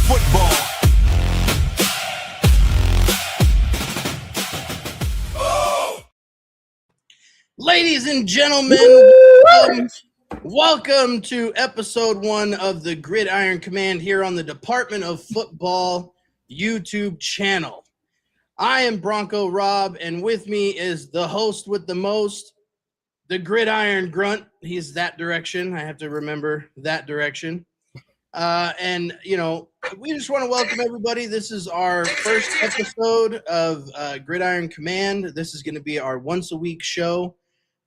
football. Ladies and gentlemen, welcome to episode 1 of the Gridiron Command here on the Department of Football YouTube channel. I am BroncoRob, and with me is the host with the most, the Gridiron Grunt. He's that direction. I have to remember that direction. And, you know, we just want to welcome everybody. This is our first episode of Gridiron Command. This is going to be our once-a-week show.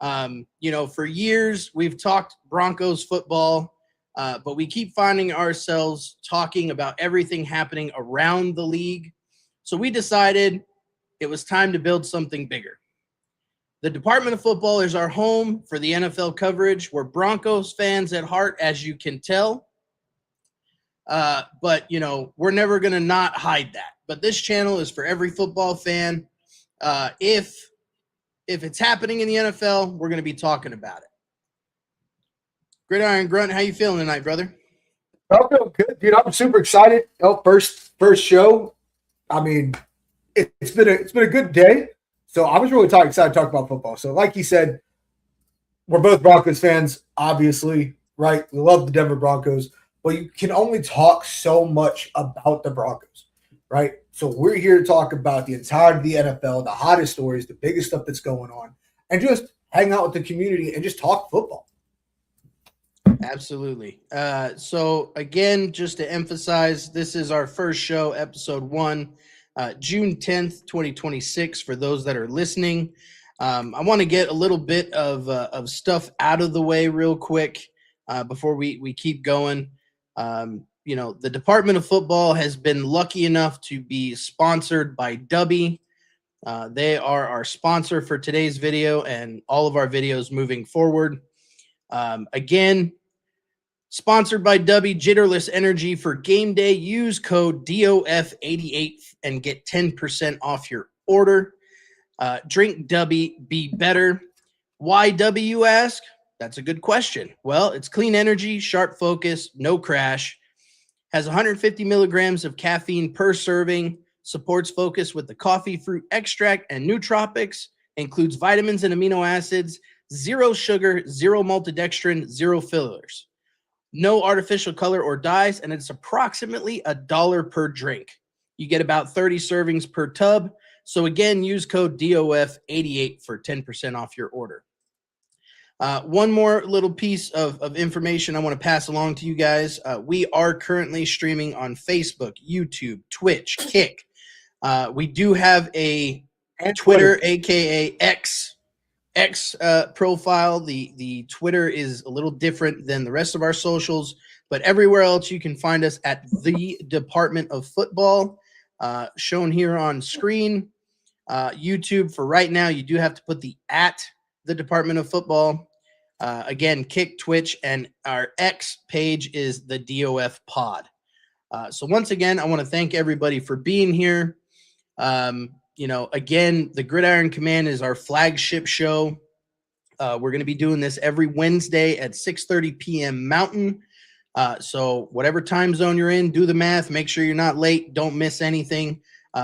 You know, for years we've talked Broncos football, but we keep finding ourselves talking about everything happening around the league. So we decided it was time to build something bigger. The Department of Football is our home for the NFL coverage. We're Broncos fans at heart, as you can tell. But, you know, we're never going to not hide that. But this channel is for every football fan. If it's happening in the NFL, we're going to be talking about it. Gridiron Grunt, how you feeling tonight, brother? I feel good, dude. I'm super excited. Oh, first show. I mean, it's been a good day. So I was really excited to talk about football. So, like you said, we're both Broncos fans, obviously, right? We love the Denver Broncos, but you can only talk so much about the Broncos, right? So we're here to talk about the entirety of the NFL, the hottest stories, the biggest stuff that's going on, and just hang out with the community and just talk football. Absolutely. So, again, just to emphasize, this is our first show, episode 1, June 10th, 2026, for those that are listening. I want to get a little bit of stuff out of the way real quick before we keep going. You know, the Department of Football has been lucky enough to be sponsored by Dubby. They are our sponsor for today's video and all of our videos moving forward. Again, sponsored by Dubby, Jitterless Energy for game day. Use code DOF88 and get 10% off your order. Drink Dubby, be better. Why Dubby, you ask? That's a good question. Well, it's clean energy, sharp focus, no crash. Has 150 milligrams of caffeine per serving, supports focus with the coffee fruit extract and nootropics, includes vitamins and amino acids, zero sugar, zero maltodextrin, zero fillers, no artificial color or dyes, and it's approximately $1 per drink. You get about 30 servings per tub. So again, use code DOF88 for 10% off your order. One more little piece of information I want to pass along to you guys. We are currently streaming on Facebook, YouTube, Twitch, Kick. We do have a Twitter, aka X profile. The Twitter is a little different than the rest of our socials, but everywhere else you can find us at the Department of Football, shown here on screen. YouTube, for right now, you do have to put the @ the Department of Football. Again, Kick, Twitch, and our X page is the DOF Pod. So once again, I want to thank everybody for being here. You know, again, the Gridiron Command is our flagship show. We're going to be doing this every Wednesday at 6:30 p.m. Mountain. So whatever time zone you're in, do the math. Make sure you're not late. Don't miss anything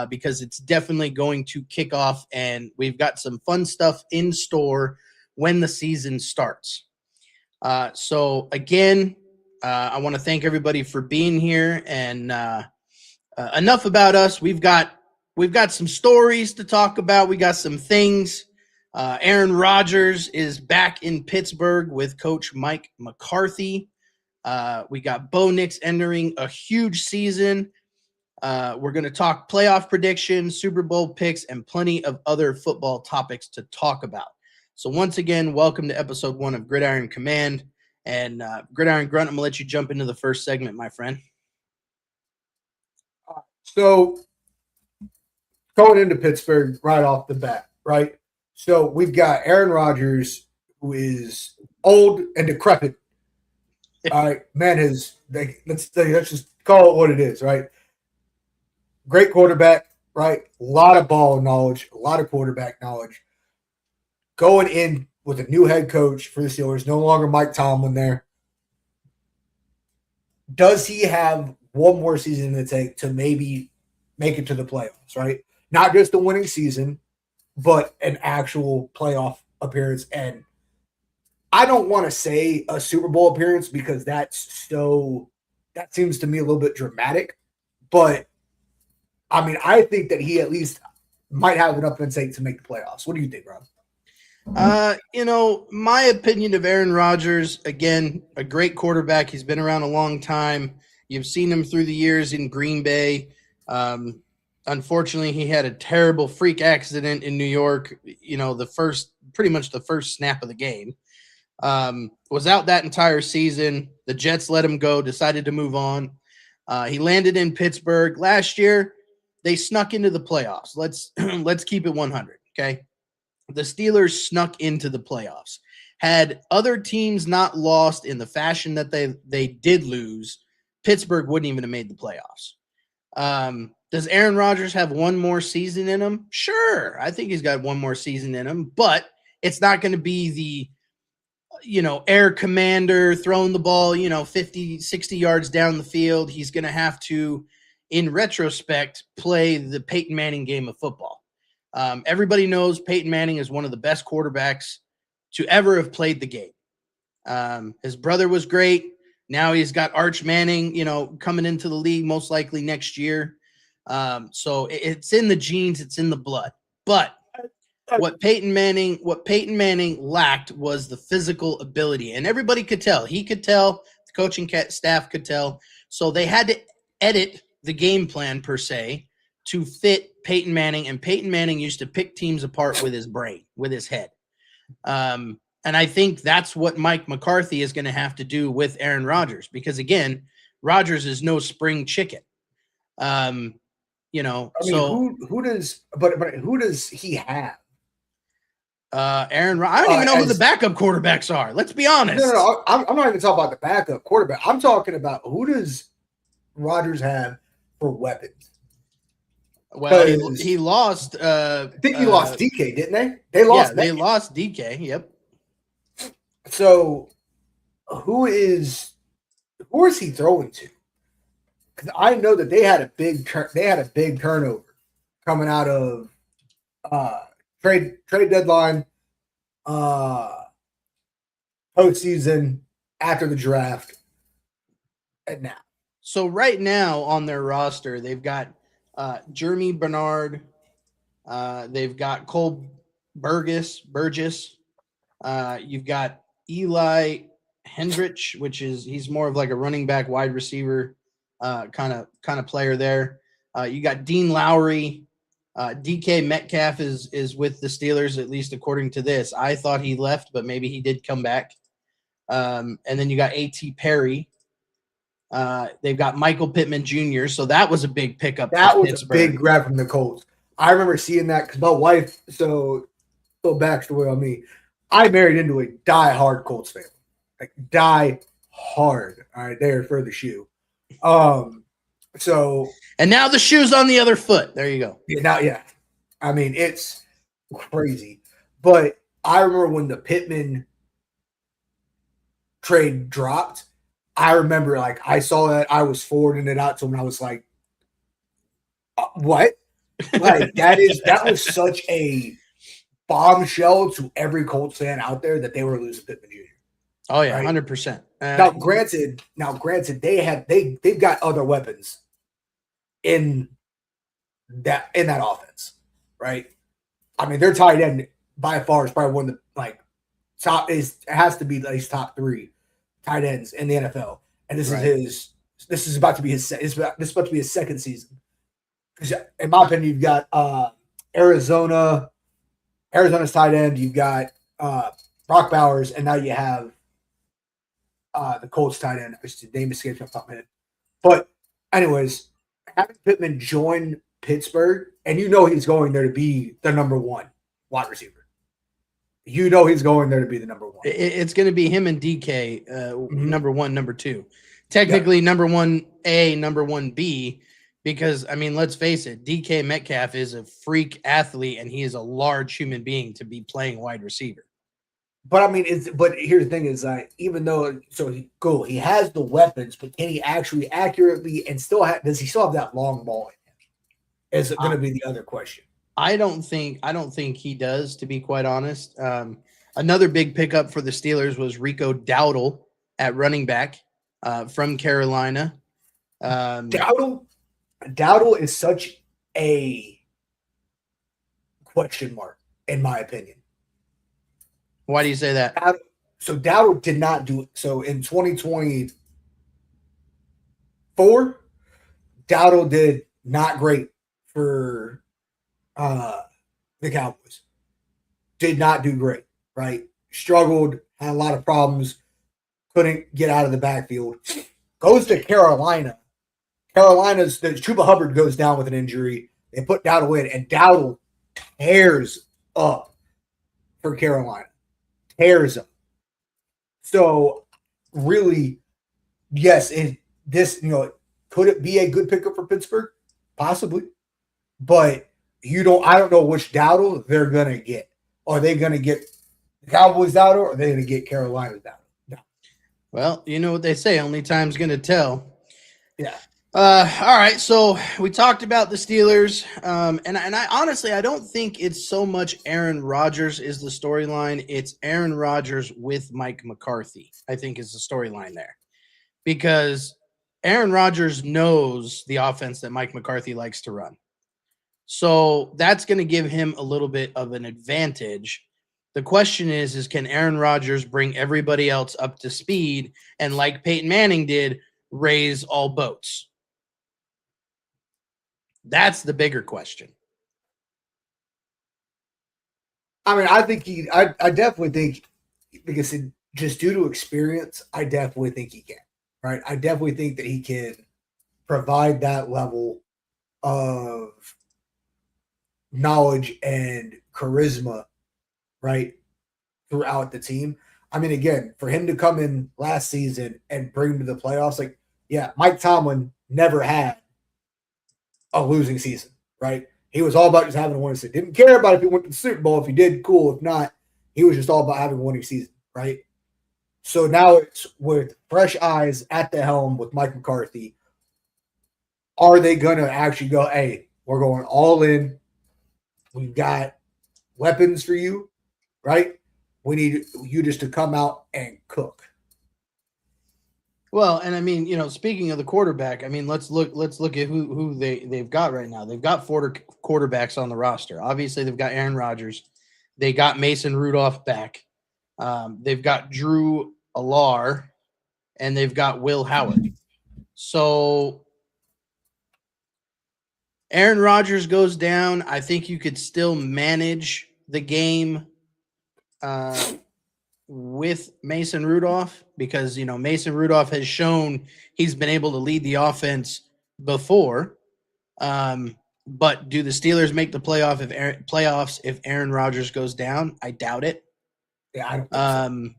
because it's definitely going to kick off, and we've got some fun stuff in store when the season starts. So again, I want to thank everybody for being here, and enough about us. We've got some stories to talk about. We got some things. Aaron Rodgers is back in Pittsburgh with Coach Mike McCarthy. We got Bo Nix entering a huge season. We're going to talk playoff predictions, Super Bowl picks, and plenty of other football topics to talk about. So once again, welcome to episode 1 of Gridiron Command. And Gridiron Grunt, I'm going to let you jump into the first segment, my friend. So going into Pittsburgh right off the bat, right? So we've got Aaron Rodgers, who is old and decrepit. All right, man, let's just call it what it is, right? Great quarterback, right? A lot of ball knowledge, a lot of quarterback knowledge. Going in with a new head coach for the Steelers, no longer Mike Tomlin there. Does he have one more season in the tank to maybe make it to the playoffs, right? Not just a winning season, but an actual playoff appearance. And I don't want to say a Super Bowl appearance because that seems to me a little bit dramatic. But I mean, I think that he at least might have enough in tank to make the playoffs. What do you think, Rob? My opinion of Aaron Rodgers, again, a great quarterback. He's been around a long time. You've seen him through the years in Green Bay. Unfortunately, he had a terrible freak accident in New York, pretty much the first snap of the game. Was out that entire season. The Jets let him go, decided to move on. He landed in Pittsburgh. Last year, they snuck into the playoffs. Let's keep it 100, okay? The Steelers snuck into the playoffs. Had other teams not lost in the fashion that they did lose, Pittsburgh wouldn't even have made the playoffs. Does Aaron Rodgers have one more season in him? Sure. I think he's got one more season in him, but it's not going to be the air commander throwing the ball, 50, 60 yards down the field. He's going to have to, in retrospect, play the Peyton Manning game of football. Everybody knows Peyton Manning is one of the best quarterbacks to ever have played the game. His brother was great. Now he's got Arch Manning, coming into the league most likely next year. So it's in the genes, it's in the blood. But what Peyton Manning lacked was the physical ability, and everybody could tell. He could tell. The coaching staff could tell. So they had to edit the game plan per se to fit Peyton Manning, and Peyton Manning used to pick teams apart with his brain, with his head. And I think that's what Mike McCarthy is going to have to do with Aaron Rodgers, because again, Rodgers is no spring chicken. Who does he have? Aaron, I don't even know who the backup quarterbacks are. Let's be honest. No. I'm not even talking about the backup quarterback. I'm talking about who does Rodgers have for weapons? Well, he lost. I think he lost DK, didn't they? They lost DK. Yep. So, who is he throwing to? Because I know that they had a big turnover coming out of trade deadline, postseason, after the draft, and now. So right now on their roster, they've got Jeremy Bernard, they've got Cole Burgess. You've got Eli Hendrich, he's more of like a running back, wide receiver kind of player there. You got Dean Lowry. DK Metcalf is with the Steelers, at least according to this. I thought he left, but maybe he did come back. And then you got A.T. Perry. They've got Michael Pittman Jr., so that was a big pickup. That was Pittsburgh. A big grab from the Colts. I remember seeing that because my wife, so little backstory on me, I married into a die-hard Colts fan. Like, die-hard. All right, there for the shoe. And now the shoe's on the other foot. There you go. Yeah. I mean, it's crazy. But I remember when the Pittman trade dropped, I remember, like, I saw that. I was forwarding it out to him, and I was like, what? Like, that was such a bombshell to every Colts fan out there that they were losing Pittman Jr. Oh, yeah, right? 100%. Now, granted, they've got other weapons in that offense, right? I mean, their tight end by far is probably one of the has to be at least top 3 tight ends in the NFL, and this is about to be his second season. Because in my opinion, you've got Arizona's tight end, you've got Brock Bowers, and now you have the Colts tight end. The name escapes off the top of my head. But anyways, having Pittman join Pittsburgh, and he's going there to be the number 1 wide receiver. He's going there to be the number 1. It's going to be him and DK, number 1, number 2. Technically, number 1A, number 1B, because, I mean, let's face it, DK Metcalf is a freak athlete, and he is a large human being to be playing wide receiver. But I mean, but here's the thing: is even though he has the weapons, but can he actually accurately and does he still have that long ball in him? Is it going to be the other question? I don't think he does, to be quite honest. Another big pickup for the Steelers was Rico Dowdle at running back from Carolina. Dowdle is such a question mark, in my opinion. Why do you say that? Dowdle did not do it. So in 2024, Dowdle did not great for the Cowboys. Did not do great, right? Struggled, had a lot of problems, couldn't get out of the backfield. Goes to Carolina. Carolina's Chuba Hubbard goes down with an injury. They put Dowdle in, and Dowdle tears up for Carolina. Tears up. So really, yes, could it be a good pickup for Pittsburgh? Possibly. But I don't know which Dowdle they're gonna get. Are they gonna get the Cowboys Dowdle, or are they gonna get Carolina's Dowdle? No. Well, you know what they say, only time's gonna tell. Yeah. All right, so we talked about the Steelers, and I honestly, I don't think it's so much Aaron Rodgers is the storyline. It's Aaron Rodgers with Mike McCarthy, I think, is the storyline there. Because Aaron Rodgers knows the offense that Mike McCarthy likes to run. So that's going to give him a little bit of an advantage. The question is can Aaron Rodgers bring everybody else up to speed and, like Peyton Manning did, raise all boats? That's the bigger question. I mean, I think I definitely think, because just due to experience, I definitely think he can. Right? I definitely think that he can provide that level of knowledge and charisma, right, throughout the team. I mean, again, for him to come in last season and bring him to the playoffs, like, yeah, Mike Tomlin never had a losing season, right? He was all about just having a winning season. Didn't care about if he went to the Super Bowl. If he did, cool. If not, he was just all about having a winning season, right? So now it's with fresh eyes at the helm with Mike McCarthy. Are they going to actually go, hey, we're going all in. We've got weapons for you, right? We need you just to come out and cook. Well, and I mean, speaking of the quarterback, I mean, let's look at who they've got right now. They've got 4 quarterbacks on the roster. Obviously, they've got Aaron Rodgers. They got Mason Rudolph back. They've got Drew Allar, and they've got Will Howard. So Aaron Rodgers goes down. I think you could still manage the game with Mason Rudolph, because Mason Rudolph has shown he's been able to lead the offense before. But do the Steelers make the playoffs if Aaron Rodgers goes down? I doubt it. Yeah, I don't think so.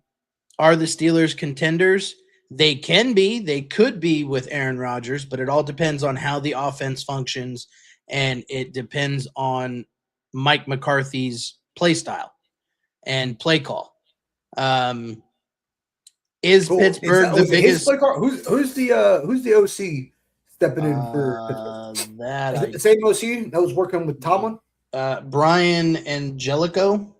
Are the Steelers contenders? They can be. They could be with Aaron Rodgers, but it all depends on how the offense functions, and it depends on Mike McCarthy's play style and play call. Is cool. Pittsburgh the biggest? Who's the OC stepping in for Pittsburgh? Is it the same OC that was working with Tomlin? Brian Angelico.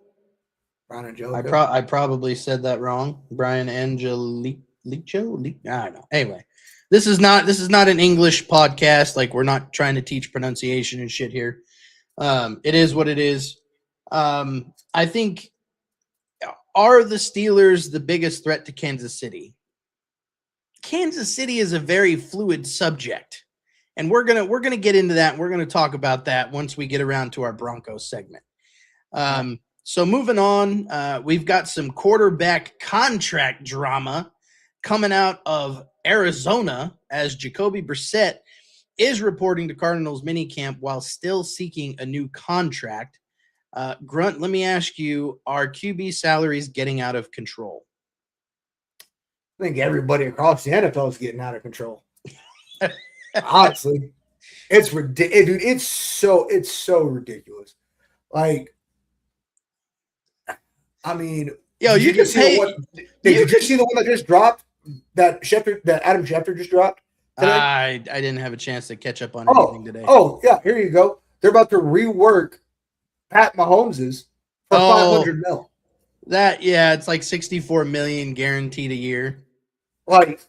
Brian Angelico. I probably said that wrong. Brian Angelico. I don't know. Anyway, this is not an English podcast. Like, we're not trying to teach pronunciation and shit here. It is what it is. I think. Are the Steelers the biggest threat to Kansas City? Kansas City is a very fluid subject, and we're gonna get into that. We're gonna talk about that once we get around to our Broncos segment. So moving on, we've got some quarterback contract drama coming out of Arizona, as Jacoby Brissett is reporting to Cardinals minicamp while still seeking a new contract. Grunt, let me ask you, are QB salaries getting out of control? I think everybody across the NFL is getting out of control. Honestly, it's ridiculous, dude. It's so ridiculous. Like, I mean, Yo, Did you you can just see the pay. one? Did you see the one that just dropped? That Adam Schefter just dropped today? I didn't have a chance to catch up on Oh, anything today. oh yeah. Here you go. They're about to rework Pat Mahomes's for Oh, $500 million. it's like 64 million guaranteed a year. Like,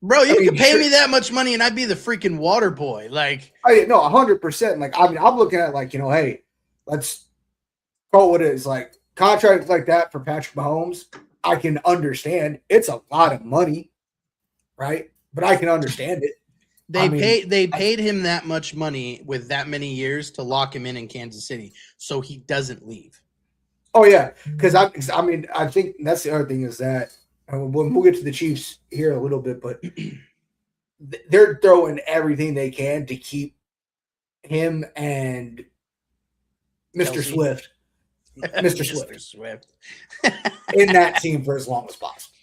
Bro, you could pay sure, me that much money and I'd be the freaking water boy. Like, no, 100%. Like, I mean, I'm looking at like, hey, let's call it what it is. Like contracts like that for Patrick Mahomes, I can understand. It's a lot of money, right? But I can understand it. they paid him that much money with that many years to lock him in Kansas City, so he doesn't leave. Oh yeah, because I think that's the other thing is that we'll get to the Chiefs here in a little bit, but they're throwing everything they can to keep him and Mr. Kelsey. Swift, Mr. Swift in that team for as long as possible.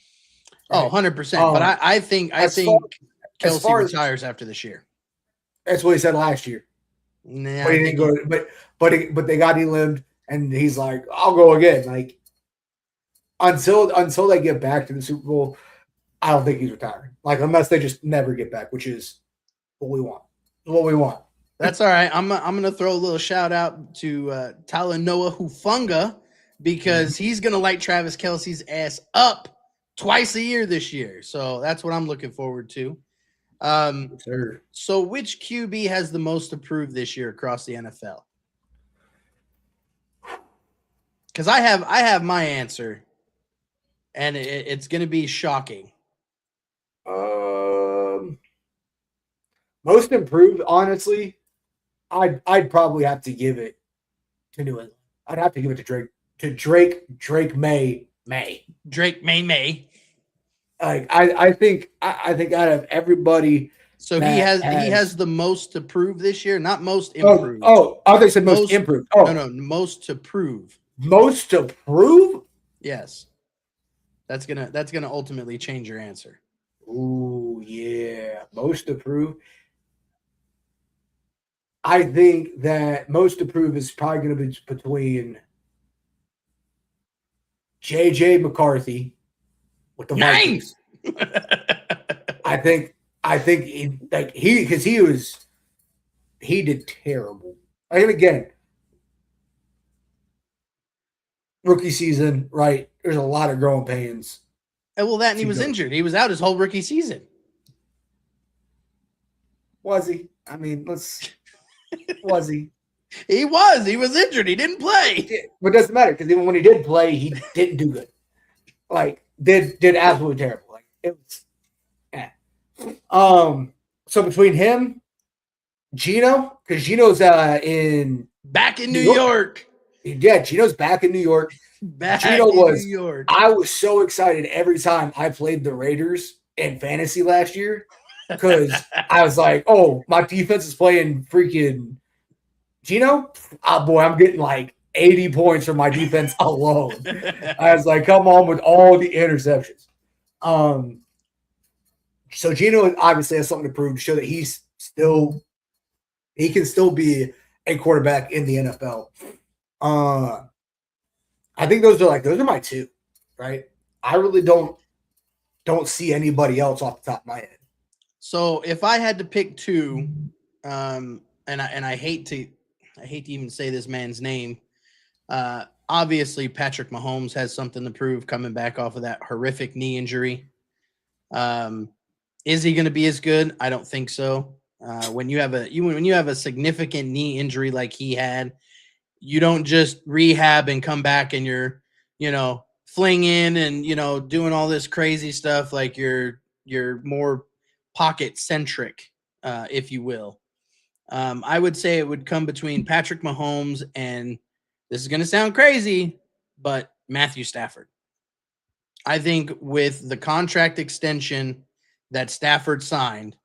Right? Oh, 100%. But I think Kelsey retires after this year. That's what he said last year. Nah, but he didn't go. But they got eliminated, and he's like, "I'll go again." Like until they get back to the Super Bowl, I don't think he's retiring. Like unless they just never get back, which is what we want. What we want. That's all right. I'm gonna throw a little shout out to Talanoa Hufanga because he's gonna light Travis Kelce's ass up twice a year this year. So that's what I'm looking forward to. Sure. So which QB has the most approved this year across the NFL? Because I have my answer, and it's going to be shocking. Most improved, honestly, I'd probably have to give it to New England. I'd have to give it to Drake May. Drake May. Like I think out of everybody, so he has the most to prove this year, not most improved. They said most improved. Oh no, most to prove. Most to prove? Yes. That's gonna ultimately change your answer. Ooh, yeah. Most to prove. I think that most to prove is probably going to be between J.J. McCarthy with the Vikings. I think he did terrible. And again, rookie season, right? There's a lot of growing pains. And he was injured. He was out his whole rookie season. Was he? I mean, was he? He was. He was injured. He didn't play. But it doesn't matter because even when he did play, he didn't do good. Like did absolutely terrible. Like it was. So between him, Gino, because Gino's back in New York. Yeah, Gino's back in New York. New York. I was so excited every time I played the Raiders in fantasy last year because I was like, "Oh, my defense is playing freaking Gino. Oh boy, I'm getting like 80 points from my defense alone." I was like, "Come on with all the interceptions." So Gino obviously has something to prove to show that he can still be a quarterback in the NFL. I think those are my two, right? I really don't see anybody else off the top of my head. So if I had to pick two, and I hate to even say this man's name, obviously Patrick Mahomes has something to prove coming back off of that horrific knee injury. Is he going to be as good? I don't think so. When you have a significant knee injury like he had, you don't just rehab and come back and you're, flinging and, doing all this crazy stuff. Like you're more pocket centric, if you will. I would say it would come between Patrick Mahomes and, this is going to sound crazy, but Matthew Stafford. I think with the contract extension that Stafford signed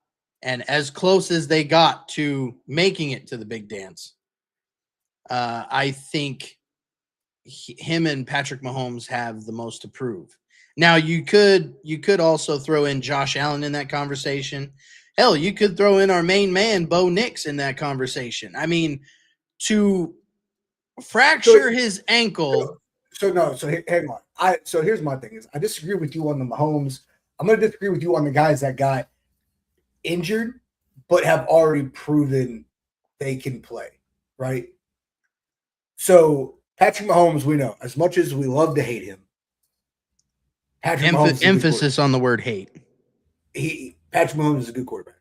and as close as they got to making it to the big dance, I think him and Patrick Mahomes have the most to prove. Now you could also throw in Josh Allen in that conversation. Hell, you could throw in our main man, Bo Nix, in that conversation. I mean, to fracture his ankle. So hang on. So here's my thing is I disagree with you on the Mahomes. I'm going to disagree with you on the guys that got injured but have already proven they can play, right? So Patrick Mahomes, we know, as much as we love to hate him, Patrick Mahomes emphasis on the word hate. Patrick Mahomes is a good quarterback.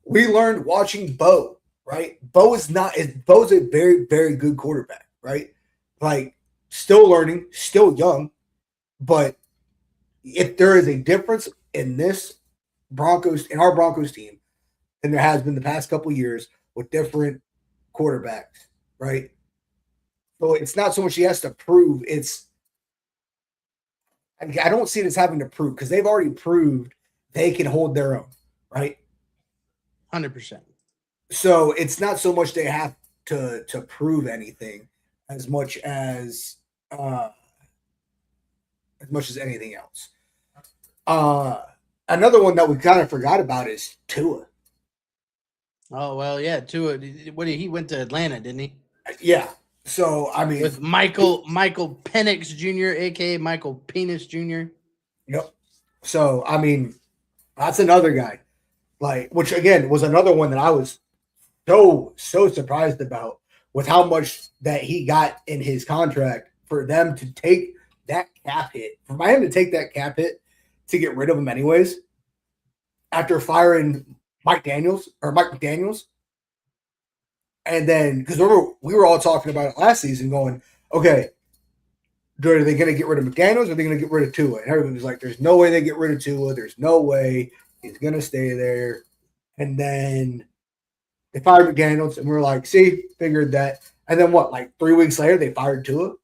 We learned watching Bo, right? Bo's a very, very good quarterback, right? Like, still learning, still young, but if there is a difference in our Broncos team, than there has been the past couple of years with different quarterbacks, right? So it's not so much he has to prove. I don't see it as having to prove because they've already proved they can hold their own, right? 100%. So it's not so much they have to prove anything as much as anything else. Another one that we kind of forgot about is Tua. Oh, well, yeah, Tua. He went to Atlanta, didn't he? Yeah. So, I mean. With Michael Penix Jr., a.k.a. Michael Penis Jr. Yep. So, I mean, that's another guy. Like, which, again, was another one that I was so surprised about with how much that he got in his contract for them to take that cap hit. For Miami to take that cap hit to get rid of him anyways after firing Mike McDaniels. And then, because we were all talking about it last season going, okay, are they going to get rid of McDaniels or are they going to get rid of Tua? And everybody was like, there's no way they get rid of Tua. There's no way he's going to stay there. And then they fired McDaniels and we were like, see, figured that. And then what, like 3 weeks later, they fired Tua?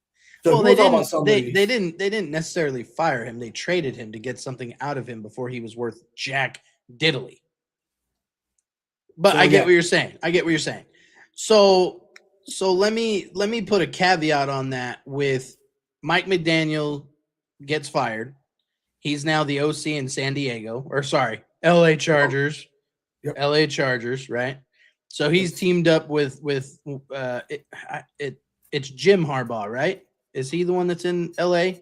So well, they didn't necessarily fire him. They traded him to get something out of him before he was worth jack diddly. But so, I get what you're saying. So let me put a caveat on that with Mike McDaniel gets fired. He's now the OC in San Diego, or sorry, LA Chargers. Yep. LA Chargers, right? So he's teamed up with it's Jim Harbaugh, right? Is he the one that's in LA?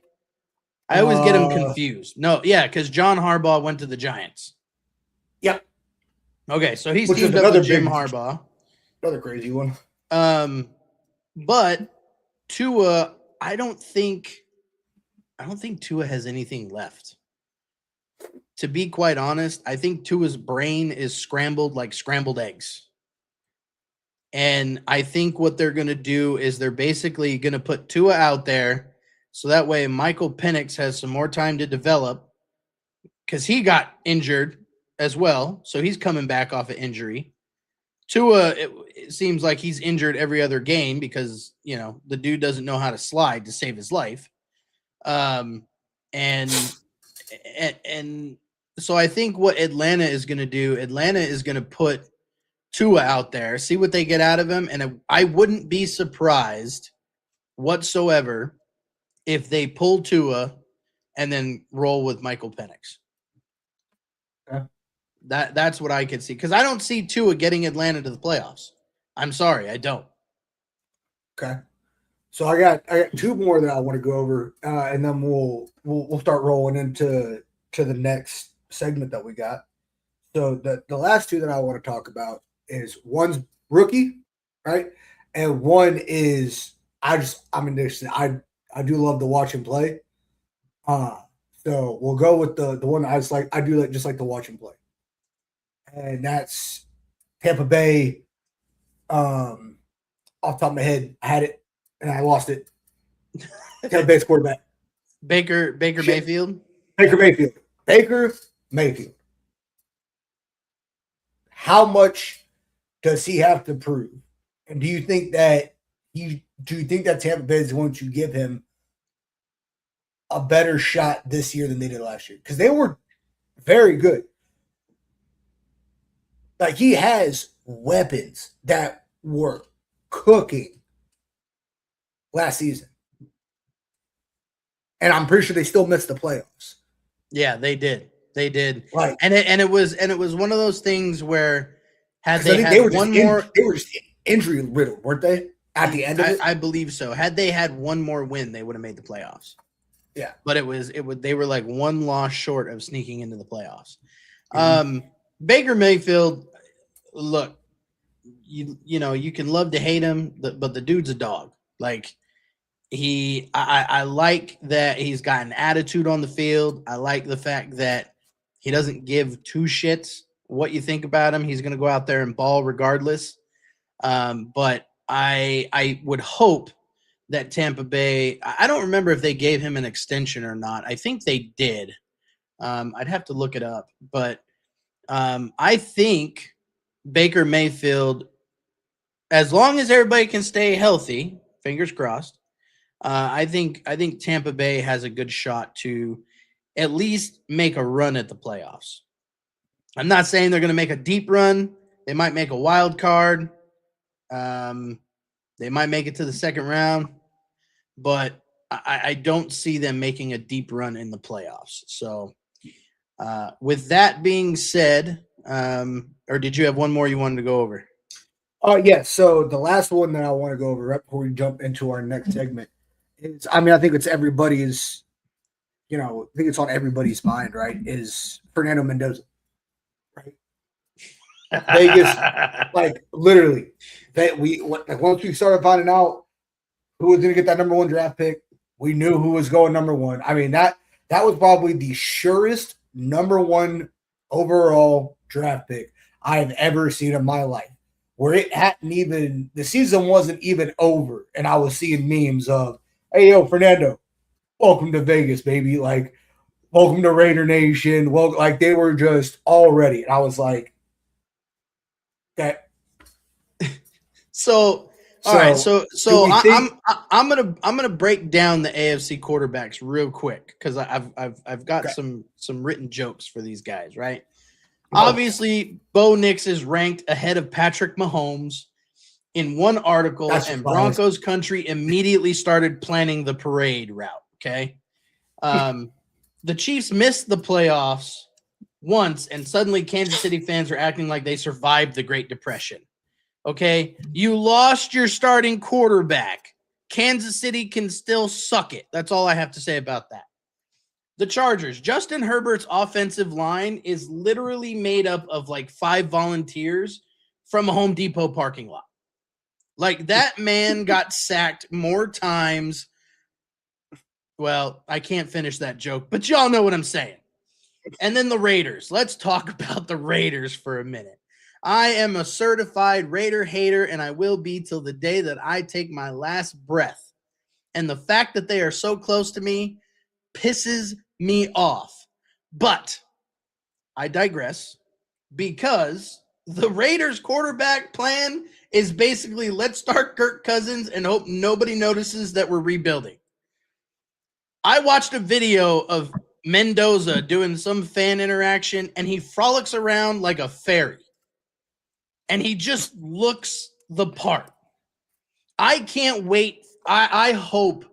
I always get him confused. No, yeah, because John Harbaugh went to the Giants. Yep. Okay, so he's teamed up with Jim Harbaugh. Another crazy one. But Tua, I don't think Tua has anything left. To be quite honest, I think Tua's brain is scrambled like scrambled eggs. And I think what they're going to do is they're basically going to put Tua out there so that way Michael Penix has some more time to develop because he got injured as well. So he's coming back off of injury. Tua, it seems like he's injured every other game because, the dude doesn't know how to slide to save his life. And so I think what Atlanta is going to do, Atlanta is going to put Tua out there, see what they get out of him. And I wouldn't be surprised whatsoever if they pull Tua and then roll with Michael Penix. Okay. That's what I could see. Because I don't see Tua getting Atlanta to the playoffs. I'm sorry, I don't. Okay. So I got two more that I want to go over, and then we'll start rolling into the next segment that we got. So the last two that I want to talk about is one's rookie, right? And one is I do love to watch him play. So we'll go with the one I just like to watch him play. And that's Tampa Bay. Off the top of my head, I had it and I lost it. Tampa Bay's quarterback. Baker Mayfield. Baker Mayfield. How much does he have to prove? And do you think that Tampa Bay is going to give him a better shot this year than they did last year? Because they were very good. Like, he has weapons that were cooking last season. And I'm pretty sure they still missed the playoffs. Yeah, they did. Right. And it was one of those things where they were just injury riddled, weren't they? at the end of it. I believe so. Had they had one more win, they would have made the playoffs. Yeah. But they were like one loss short of sneaking into the playoffs. Mhm. Baker Mayfield, look, you know, you can love to hate him, but the dude's a dog. Like I like that he's got an attitude on the field. I like the fact that he doesn't give two shits what you think about him. He's going to go out there and ball regardless. But I would hope that Tampa Bay, I don't remember if they gave him an extension or not. I think they did. I'd have to look it up, but I think Baker Mayfield, as long as everybody can stay healthy, fingers crossed, I think Tampa Bay has a good shot to at least make a run at the playoffs. I'm not saying they're going to make a deep run. They might make a wild card. They might make it to the second round, but I don't see them making a deep run in the playoffs. So, with that being said, or did you have one more you wanted to go over? Yeah. So the last one that I want to go over right before we jump into our next segment is, I mean, I think it's everybody's, you know, I think it's on everybody's mind, right? Is Fernando Mendoza, right? Vegas, like literally, that once we started finding out who was going to get that number one draft pick, we knew who was going number one. I mean, that was probably the surest number one overall draft pick I have ever seen in my life. Where it hadn't even, the season wasn't even over, and I was seeing memes of, "Hey, yo, Fernando, welcome to Vegas, baby. Like, welcome to Raider Nation." Well, like they were just all ready, and I was like, "Okay." So all right, so I'm gonna break down the AFC quarterbacks real quick because I've got some written jokes for these guys, right? Obviously, Bo Nix is ranked ahead of Patrick Mahomes in one article, and Broncos country immediately started planning the parade route. Okay, the Chiefs missed the playoffs once, and suddenly Kansas City fans are acting like they survived the Great Depression. Okay, you lost your starting quarterback. Kansas City can still suck it. That's all I have to say about that. The Chargers, Justin Herbert's offensive line is literally made up of like 5 volunteers from a Home Depot parking lot. Like that man got sacked more times. Well, I can't finish that joke, but y'all know what I'm saying. And then the Raiders. Let's talk about the Raiders for a minute. I am a certified Raider hater, and I will be till the day that I take my last breath. And the fact that they are so close to me pisses me off. But I digress, because the Raiders quarterback plan is basically, let's start Kirk Cousins and hope nobody notices that we're rebuilding. I watched a video of Mendoza doing some fan interaction, and he frolics around like a fairy. And he just looks the part. I can't wait. I hope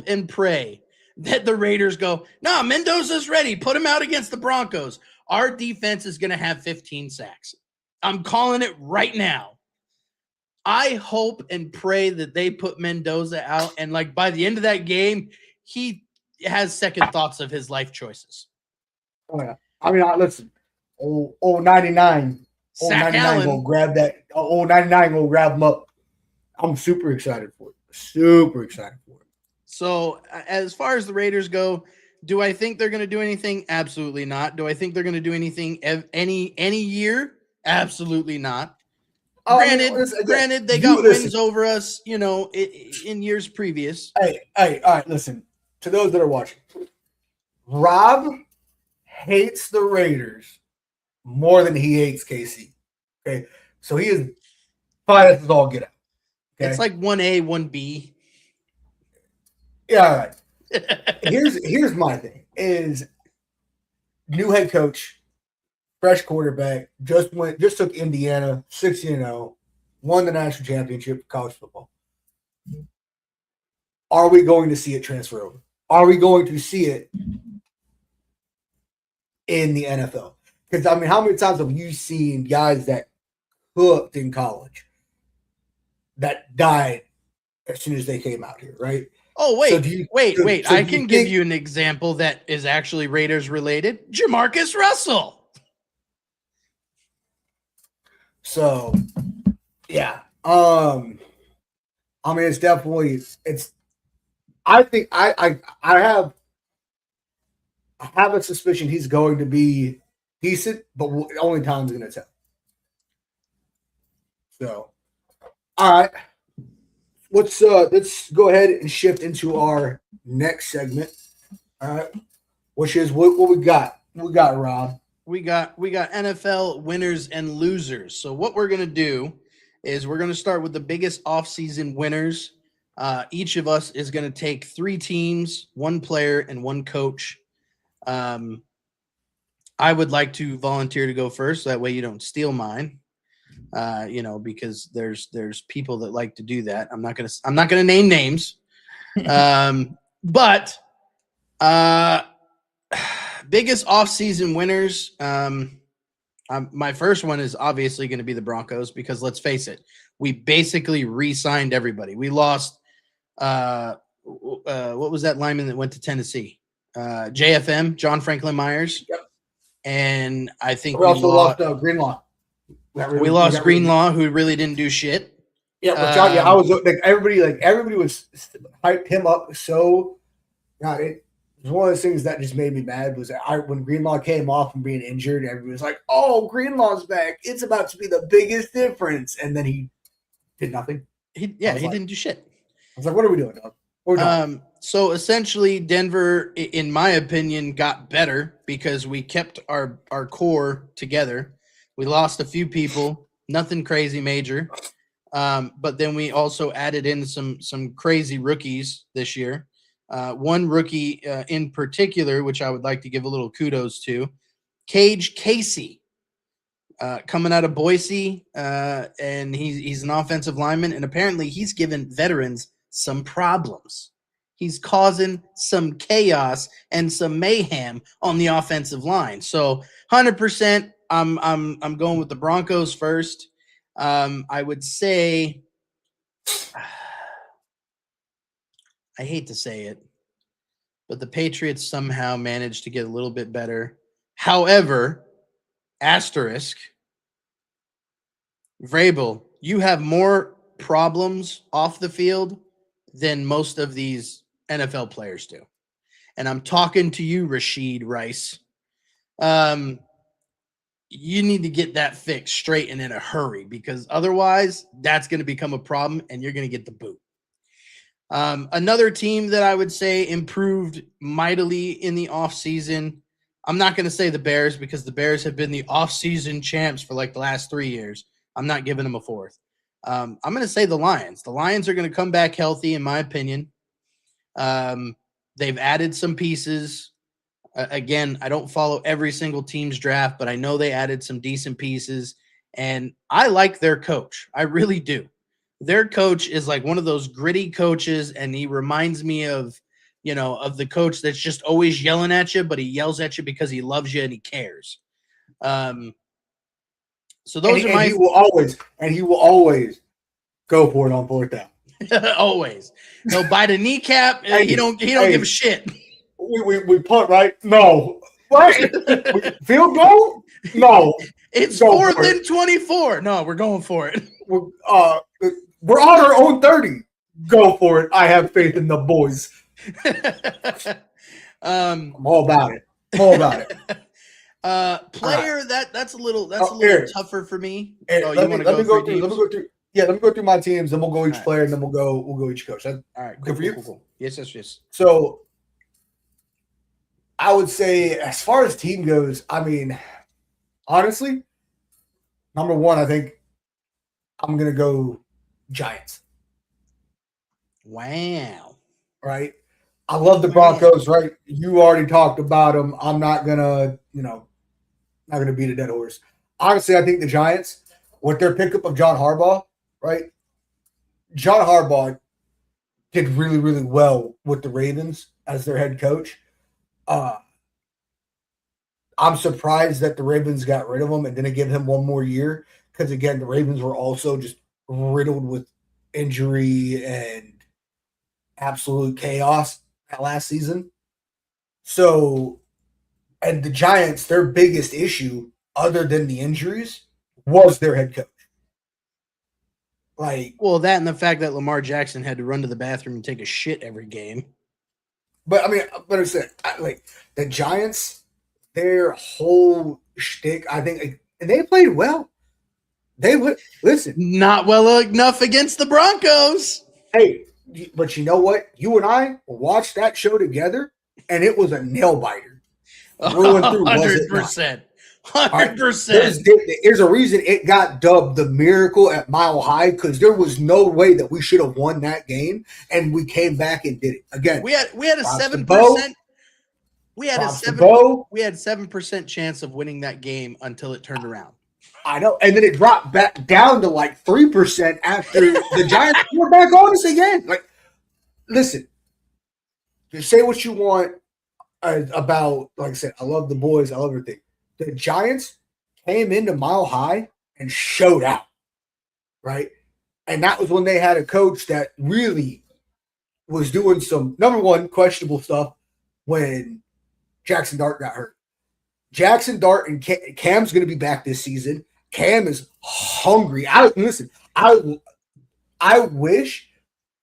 and pray that the Raiders go, no, Mendoza's ready. Put him out against the Broncos. Our defense is going to have 15 sacks. I'm calling it right now. I hope and pray that they put Mendoza out, and like by the end of that game, he has second thoughts of his life choices. Oh, yeah. I mean, listen, 99. Old 99 will grab that. Old 99 will grab him up. I'm super excited for it. Super excited for it. So, as far as the Raiders go, do I think they're going to do anything? Absolutely not. Do I think they're going to do anything any year? Absolutely not. Granted, they got wins over us, you know, in years previous. Hey, all right, listen. To those that are watching, Rob hates the Raiders more than he hates KC. Okay, so he is biased as all get out. Okay? It's like 1A, 1B. Yeah, all right. Here's my thing: is new head coach, fresh quarterback, just took Indiana 16-0, won the national championship for college football. Are we going to see it transfer over? Are we going to see it in the NFL? Because, I mean, how many times have you seen guys that cooked in college that died as soon as they came out here, right? Oh, wait, So wait. so I do you can give think- you an example that is actually Raiders related. Jamarcus Russell. So, yeah. I mean, it's definitely I think I have a suspicion he's going to be decent, but only time's going to tell. So, all right, let's go ahead and shift into our next segment. All right, which is what we got. We got Rob. We got NFL winners and losers. So what we're gonna do is we're gonna start with the biggest offseason winners. Each of us is gonna take 3 teams, 1 player, and 1 coach. I would like to volunteer to go first. So that way you don't steal mine. Because there's people that like to do that. I'm not gonna name names. But biggest offseason winners. My first one is obviously going to be the Broncos because let's face it, we basically re-signed everybody. We lost what was that lineman that went to Tennessee? JFM, John Franklin Myers. Yep. And I think we also lost Greenlaw. We lost Greenlaw, who really didn't do shit. Yeah, I was like everybody was hyped him up so. God, it was one of those things that just made me mad. Was when Greenlaw came off from being injured, everybody was like, "Oh, Greenlaw's back! It's about to be the biggest difference." And then he did nothing. He didn't do shit. I was like, "What are we doing, dog?" So essentially, Denver, in my opinion, got better because we kept our core together. We lost a few people, nothing crazy major, but then we also added in some crazy rookies this year. One rookie in particular, which I would like to give a little kudos to, Cage Casey, coming out of Boise, and he's an offensive lineman, and apparently he's given veterans some problems. He's causing some chaos and some mayhem on the offensive line. So 100%, I'm going with the Broncos first. I would say, I hate to say it, but the Patriots somehow managed to get a little bit better. However, asterisk, Vrabel, you have more problems off the field than most of these NFL players do. And I'm talking to you, Rashid Rice. You need to get that fixed straight and in a hurry because otherwise that's going to become a problem and you're going to get the boot. Another team that I would say improved mightily in the offseason, I'm not going to say the Bears because the Bears have been the offseason champs for like the last 3 years. I'm not giving them a fourth. I'm going to say the Lions. The Lions are going to come back healthy, in my opinion. They've added some pieces. Again, I don't follow every single team's draft, but I know they added some decent pieces, and I like their coach. I really do. Their coach is like one of those gritty coaches, and he reminds me of the coach that's just always yelling at you, but he yells at you because he loves you and he cares. So those are my. He will always go for it on 4th down. Always. He'll bite a kneecap. And he don't give a shit. We punt, right? No. What? Field goal? No. It's 4th and 24. No, we're going for it. We're on our own 30. Go for it. I have faith in the boys. I'm all about it. Player that's a little tougher for me. Let me go through. Yeah, let me go through my teams, then we'll go each player, and then we'll go each coach. All right, good for you. Cool. Yes. So, I would say, as far as team goes, I mean, honestly, number 1, I think I'm gonna go Giants. Wow. Right. I love the Broncos. Right. You already talked about them. I'm not gonna, not gonna beat a dead horse. Honestly, I think the Giants, with their pickup of John Harbaugh. Right. John Harbaugh did really, really well with the Ravens as their head coach. I'm surprised that the Ravens got rid of him and didn't give him one more year because, again, the Ravens were also just riddled with injury and absolute chaos that last season. So, and the Giants, their biggest issue, other than the injuries, was their head coach. Like, well, that and the fact that Lamar Jackson had to run to the bathroom and take a shit every game. but I mean, but I said, like the Giants, their whole shtick, I think, and they played well. They would listen. Not well enough against the Broncos. Hey, but you know what? You and I watched that show together, and it was a nail biter. Through and through, 100%. 100%. There's a reason it got dubbed the Miracle at Mile High, because there was no way that we should have won that game, and we came back and did it again. We had a 7%. We had a 7% chance of winning that game until it turned around. I know, and then it dropped back down to like 3% after the Giants were back on us again. Like, listen, just say what you want about. Like I said, I love the boys, I love everything. The Giants came into Mile High and showed out, right? And that was when they had a coach that really was doing some, number one, questionable stuff when Jackson Dart got hurt. Jackson Dart and Cam's going to be back this season. Cam is hungry. I wish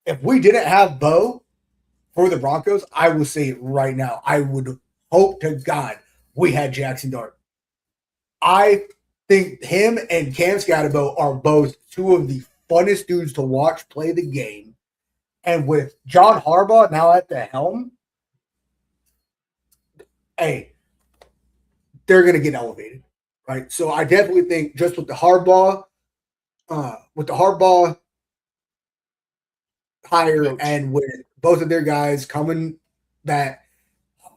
if we didn't have Bo for the Broncos, I will say it right now, I would hope to God we had Jackson Dart. I think him and Cam Scatterbo are both two of the funnest dudes to watch play the game. And with John Harbaugh now at the helm, hey, they're going to get elevated, right? So I definitely think just with the Harbaugh hire and with both of their guys coming back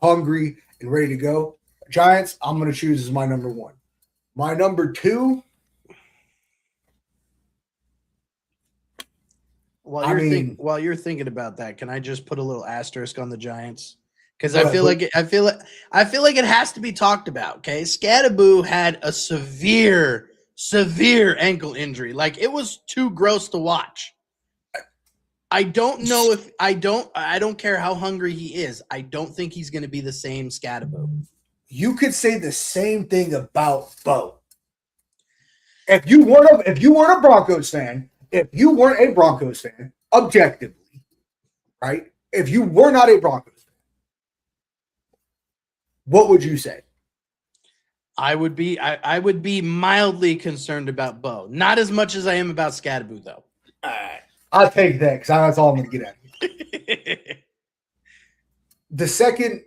hungry and ready to go, Giants, I'm going to choose as my number one. My number two, while you're thinking about that, can I just put a little asterisk on the Giants? Because I feel like it has to be talked about. Okay, Scattaboo had a severe ankle injury. Like, it was too gross to watch. I don't know if I don't care how hungry he is. I don't think he's going to be the same Scattaboo. You could say the same thing about Bo. If you weren't a Broncos fan, objectively, right? If you were not a Broncos fan, what would you say? I would be mildly concerned about Bo. Not as much as I am about Scattaboo, though. I'll take that because that's all I'm going to get at. The second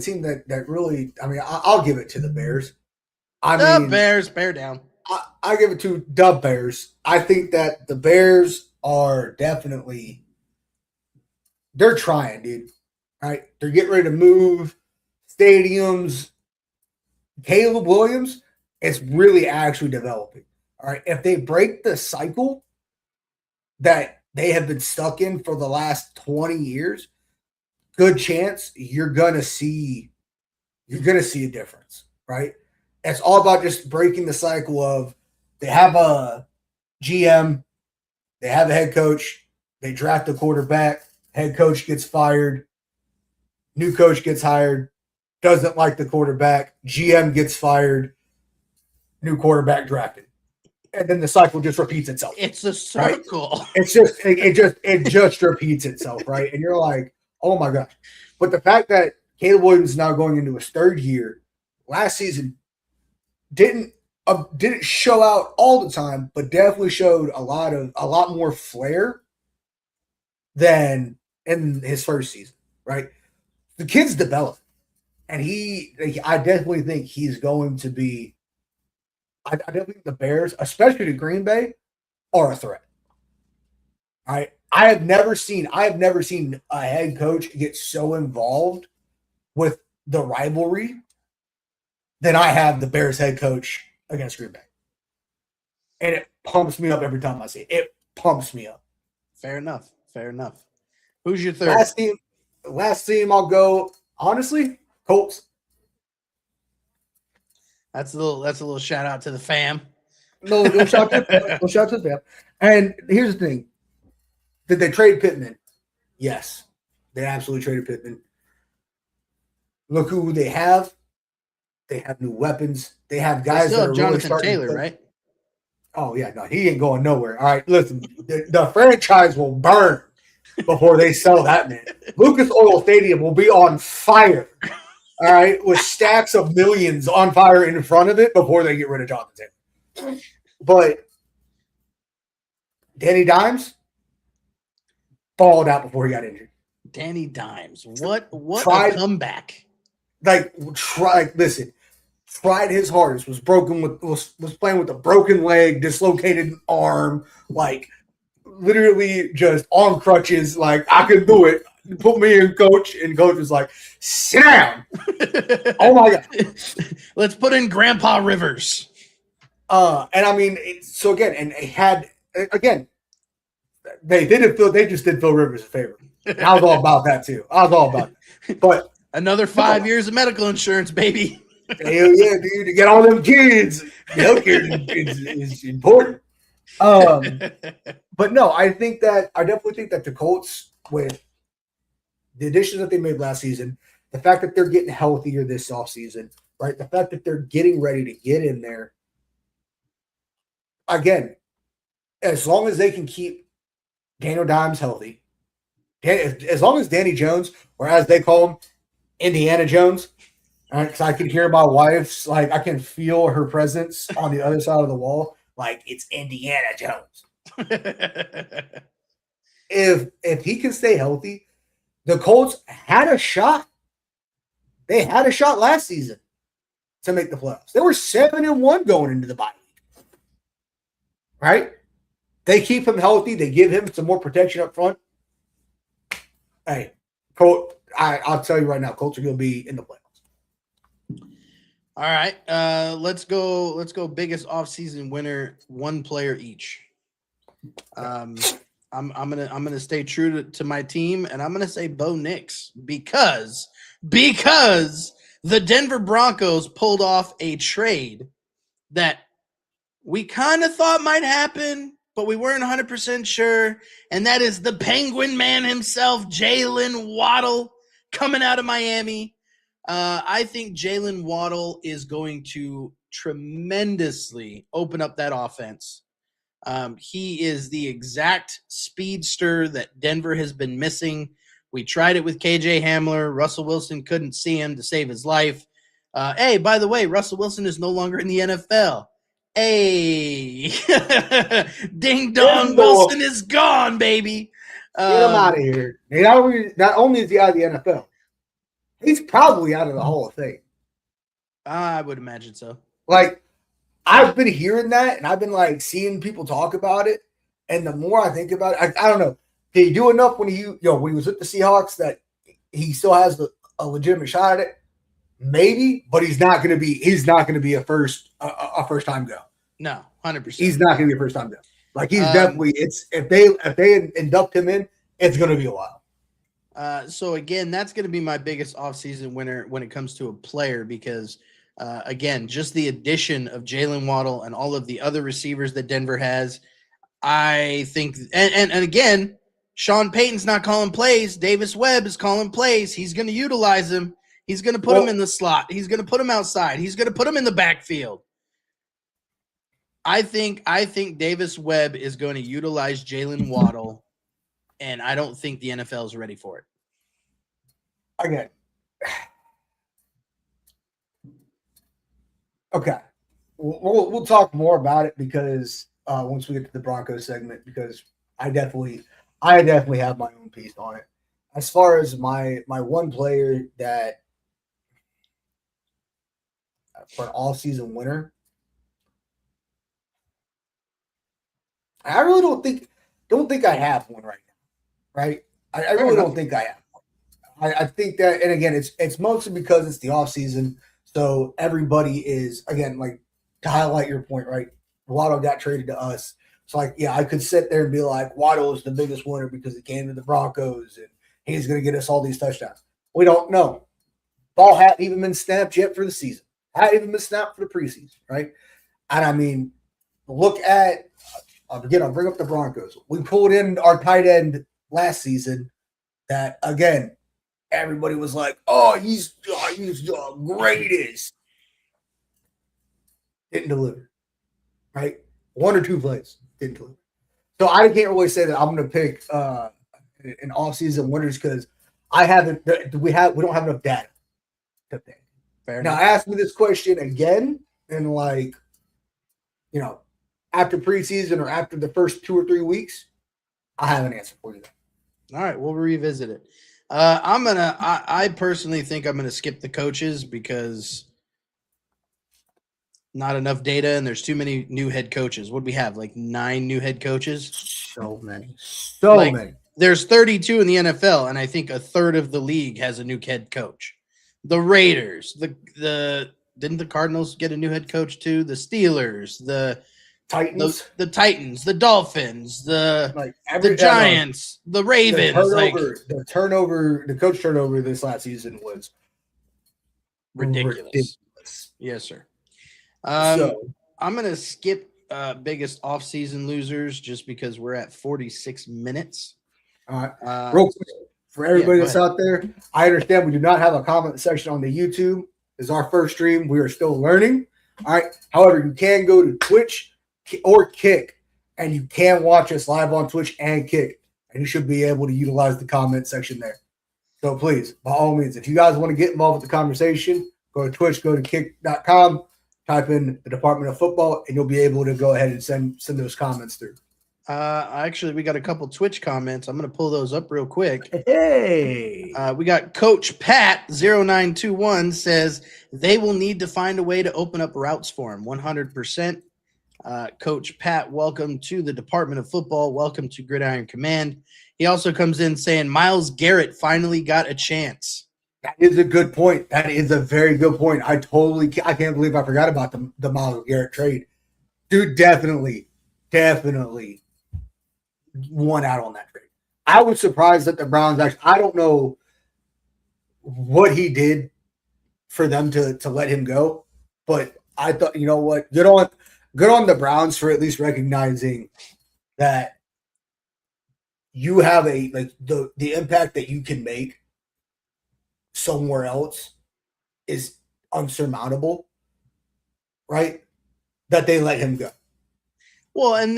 team that really, I'll give it to the Bears. Bear down. I give it to the Bears. I think that the Bears are definitely, they're trying, dude. Right? They're getting ready to move stadiums. Caleb Williams is really actually developing. All right. If they break the cycle that they have been stuck in for the last 20 years, good chance you're gonna see a difference, right? It's all about just breaking the cycle of they have a GM, they have a head coach, they draft a quarterback, head coach gets fired, new coach gets hired, doesn't like the quarterback, GM gets fired, new quarterback drafted. And then the cycle just repeats itself. It's a circle. Right? It just repeats itself, right? And you're like, oh my gosh. But the fact that Caleb Williams is now going into his third year, last season didn't show out all the time, but definitely showed a lot more flair than in his first season, right? The kid's developed, and I definitely think he's going to be. I definitely think the Bears, especially the Green Bay, are a threat. All right. I have never seen a head coach get so involved with the rivalry than I have the Bears head coach against Green Bay. And it pumps me up every time I see it. It pumps me up. Fair enough. Who's your third? Last team I'll go, honestly, Colts. That's a little shout out to the fam. No shot to the no shot to the fam. And here's the thing: did they trade Pittman? Yes, they absolutely traded Pittman. Look who they have. They have new weapons. They have They guys still that have are really Jonathan starting Taylor, to right? Oh yeah, no, he ain't going nowhere. All right, listen, the franchise will burn before they sell that man. Lucas Oil Stadium will be on fire. All right, with stacks of millions on fire in front of it before they get rid of Jonathan Taylor. But Danny Dimes balled out before he got injured. Danny Dimes. What Tried- a comeback. Listen, tried his hardest, was playing with a broken leg, dislocated arm, like literally just on crutches, like I can do it. Put me in, coach, and coach was like, sit down. Oh my god. Let's put in Grandpa Rivers. And I mean, so again, and they had again, they just did Phil Rivers a favor. And I was all about that too. I was all about that. But another 5 years of medical insurance, baby. Hell yeah, dude! To get all them kids, healthcare is important. But no, I definitely think that the Colts, with the additions that they made last season, the fact that they're getting healthier this offseason, right? The fact that they're getting ready to get in there. Again, as long as they can keep Daniel Dimes healthy, as long as Danny Jones, or as they call him, Indiana Jones, because I can hear my wife's, like, I can feel her presence on the other side of the wall, like it's Indiana Jones. If he can stay healthy, the Colts had a shot. They had a shot last season to make the playoffs. They were 7-1 going into the bye week. Right? They keep him healthy. They give him some more protection up front. Hey, Colt, I'll tell you right now, Colts are going to be in the playoffs. All right. Let's go biggest offseason winner, one player each. I'm gonna stay true to my team, and I'm gonna say Bo Nix because the Denver Broncos pulled off a trade that we kind of thought might happen, but we weren't 100% sure, and that is the Penguin man himself, Jalen Waddle, coming out of Miami. I think Jalen Waddle is going to tremendously open up that offense. He is the exact speedster that Denver has been missing. We tried it with KJ Hamler. Russell Wilson couldn't see him to save his life. Hey, by the way, Russell Wilson is no longer in the NFL. Hey, ding dong, Wilson is gone, baby. Get him out of here. Not only is he out of the NFL, he's probably out of the Hall of Fame. I would imagine so. Like, I've been hearing that, and I've been like seeing people talk about it. And the more I think about it, I don't know. Did he do enough when he was with the Seahawks that he still has a legitimate shot at it? Maybe, but he's not going to be a first time go. No, 100%. He's not going to be a first time go. Like, he's definitely, if they induct him in, it's going to be a while. So again, that's going to be my biggest offseason winner when it comes to a player because, again, just the addition of Jalen Waddle and all of the other receivers that Denver has, I think, and again, Sean Payton's not calling plays. Davis Webb is calling plays. He's going to utilize him. He's going to put him in the slot. He's going to put him outside. He's going to put him in the backfield. I think Davis Webb is going to utilize Jalen Waddle, and I don't think the NFL is ready for it. Again. Okay. We'll talk more about it because once we get to the Broncos segment, because I definitely have my own piece on it. As far as my one player that for an all-season winner, I really don't think I have one right now. Right? I really don't think I have one. I think that, and again, it's mostly because it's the offseason, so everybody is, again, like, to highlight your point, right? Waddle got traded to us. It's like, yeah, I could sit there and be like, Waddle is the biggest winner because he came to the Broncos and he's going to get us all these touchdowns. We don't know. Ball hadn't even been snapped yet for the season. Hadn't even been snapped for the preseason, right? And I mean, look at, again, I'll bring up the Broncos. We pulled in our tight end last season that, again, everybody was like, oh, he's the greatest. Didn't deliver, right? 1 or 2 plays, didn't deliver. So I can't really say that I'm going to pick an offseason winners because we don't have enough data to pick. Fair now, enough. ask me this question again in after preseason or after the first 2 or 3 weeks, I have an answer for you. All right, we'll revisit it. I personally think I'm gonna skip the coaches because not enough data and there's too many new head coaches. What do we have? Like 9 new head coaches? So many. There's 32 in the NFL, and I think a third of the league has a new head coach. The Raiders, didn't the Cardinals get a new head coach too? The Steelers, the Titans, the Titans, the Dolphins, the Giants, the Ravens. The coach turnover this last season was ridiculous. Yes, sir. So I'm gonna skip biggest off-season losers just because we're at 46 minutes. All right. Real quick, for everybody that's out there, I understand we do not have a comment section on the YouTube. This is our first stream. We are still learning. All right. However, you can go to Twitch or Kick, and you can watch us live on Twitch and Kick, and you should be able to utilize the comment section there. So please, by all means, if you guys want to get involved with the conversation, go to Twitch, go to kick.com, type in the Department of Football, and you'll be able to go ahead and send those comments through. Actually, we got a couple Twitch comments. I'm going to pull those up real quick. Hey. We got Coach Pat 0921 says they will need to find a way to open up routes for him. 100%. Coach Pat, welcome to the Department of Football. Welcome to Gridiron Command. He also comes in saying Myles Garrett finally got a chance. That is a good point. That is a very good point. I can't believe I forgot about the Myles Garrett trade. Dude, definitely won out on that trade. I was surprised that the Browns I don't know what he did for them to let him go, but I thought, you know what, good on the Browns for at least recognizing that you have the impact that you can make somewhere else is unsurmountable, right? That they let him go. Well, and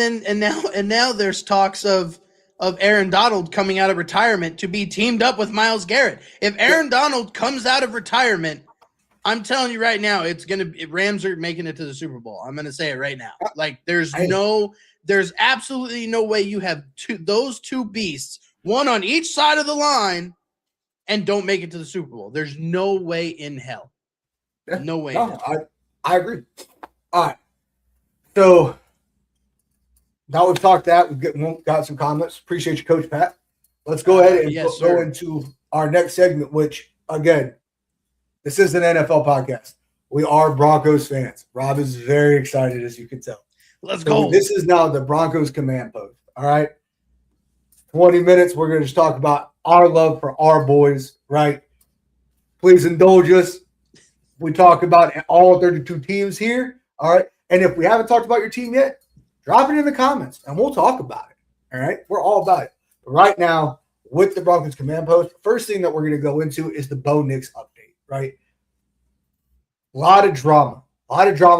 now there's talks of Aaron Donald coming out of retirement to be teamed up with Myles Garrett. If Aaron Donald comes out of retirement, I'm telling you right now, Rams are making it to the Super Bowl. I'm gonna say it right now. Like there's absolutely no way you have those two beasts, one on each side of the line, and don't make it to the Super Bowl. There's no way in hell. No way. I agree. All right. So now we've talked that. We've got some comments. Appreciate you, Coach Pat. Let's go ahead and go into our next segment, which, again, this is an NFL podcast. We are Broncos fans. Rob is very excited, as you can tell. Let's go. This is now the Broncos Command Post. All right. 20 minutes. We're going to just talk about our love for our boys, right? Please indulge us. We talk about all 32 teams here. All right. And if we haven't talked about your team yet, drop it in the comments and we'll talk about it. All right. We're all about it. But right now, with the Broncos Command Post, first thing that we're going to go into is the Bo Nix update, right? A lot of drama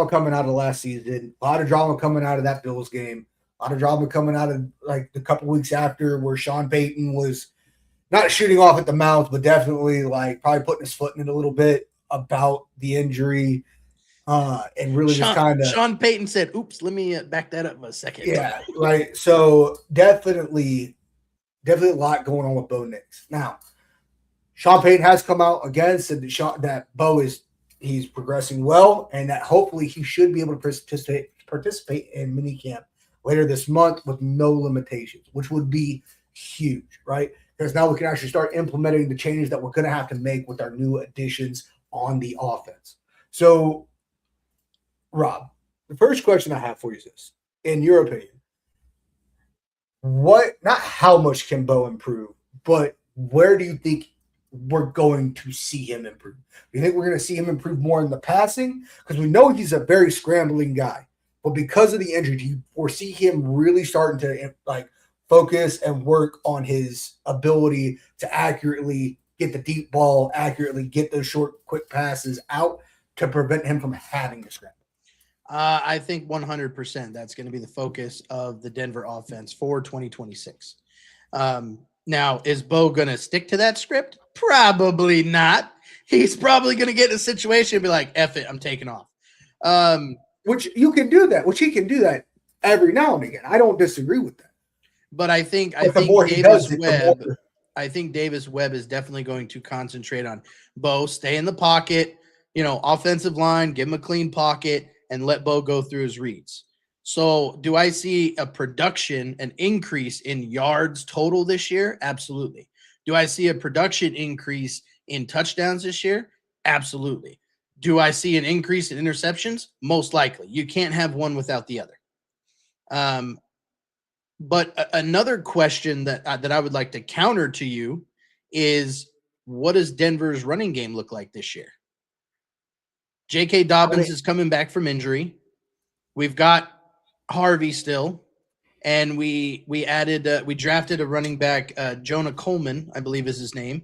coming out of last season. A lot of drama coming out of that Bills game. A lot of drama coming out of like the couple weeks after where Sean Payton was not shooting off at the mouth, but definitely like probably putting his foot in it a little bit about the injury. And really just kind of Sean Payton said, oops, let me back that up a second. Yeah, right. So definitely a lot going on with Bo Nix. Now, Sean Payton has come out again, said that Bo he's progressing well, and that hopefully he should be able to participate in minicamp later this month with no limitations, which would be huge, right? Because now we can actually start implementing the changes that we're going to have to make with our new additions on the offense. So, Rob, the first question I have for you is this. In your opinion, not how much can Bo improve, but where do you think we're going to see him improve? Do you think we're going to see him improve more in the passing? Because we know he's a very scrambling guy. But because of the injury, do you foresee him really starting to like focus and work on his ability to accurately get the deep ball, accurately get those short, quick passes out to prevent him from having to scramble? I think 100% that's going to be the focus of the Denver offense for 2026. Now, is Bo going to stick to that script? Probably not. He's probably going to get in a situation and be like, F it, I'm taking off. Which you can do that, which he can do that every now and again. I don't disagree with that. But I think Davis Webb is definitely going to concentrate on Bo, stay in the pocket, offensive line, give him a clean pocket, and let Bo go through his reads. So do I see an increase in yards total this year? Absolutely. Do I see a production increase in touchdowns this year? Absolutely. Do I see an increase in interceptions? Most likely. You can't have one without the other. But another question that I would like to counter to you is, what does Denver's running game look like this year? J.K. Dobbins is coming back from injury. We've got Harvey still, and we drafted a running back, Jonah Coleman, I believe is his name.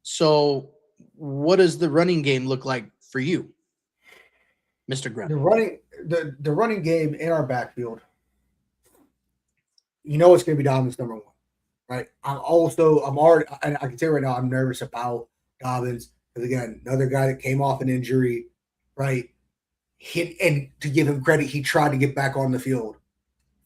So what does the running game look like for you, Mr. Grunt? The running game in our backfield, it's going to be Dobbins number one, right? I can tell you right now, I'm nervous about Dobbins because, again, another guy that came off an injury, right? And to give him credit, he tried to get back on the field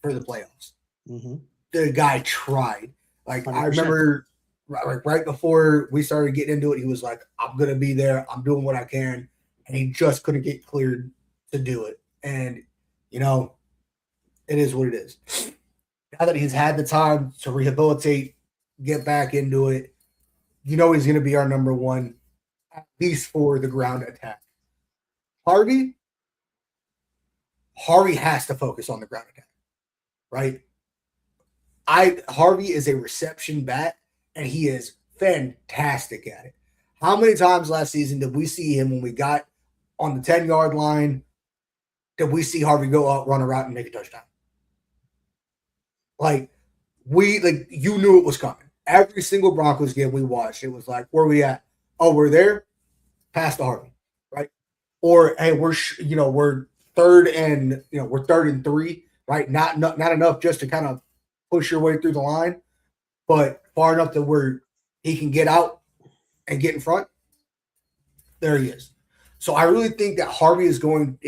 for the playoffs. Mm-hmm. The guy tried. Like 100%. I remember right before we started getting into it, he was like, I'm going to be there. I'm doing what I can. And he just couldn't get cleared to do it. And, it is what it is. Now that he's had the time to rehabilitate, get back into it, he's going to be our number one, at least for the ground attack. Harvey has to focus on the ground attack, right? Harvey is a reception bat, and he is fantastic at it. How many times last season did we see him when we got on the 10-yard line? Did we see Harvey go out, run a route, and make a touchdown? You knew it was coming. Every single Broncos game we watched, it was like, where are we at? Oh, we're there. Pass to Harvey, right? Or hey, we're third and we're 3rd and 3, right? Not enough just to kind of push your way through the line, but far enough to where he can get out and get in front. There he is. So I really think that Harvey is going.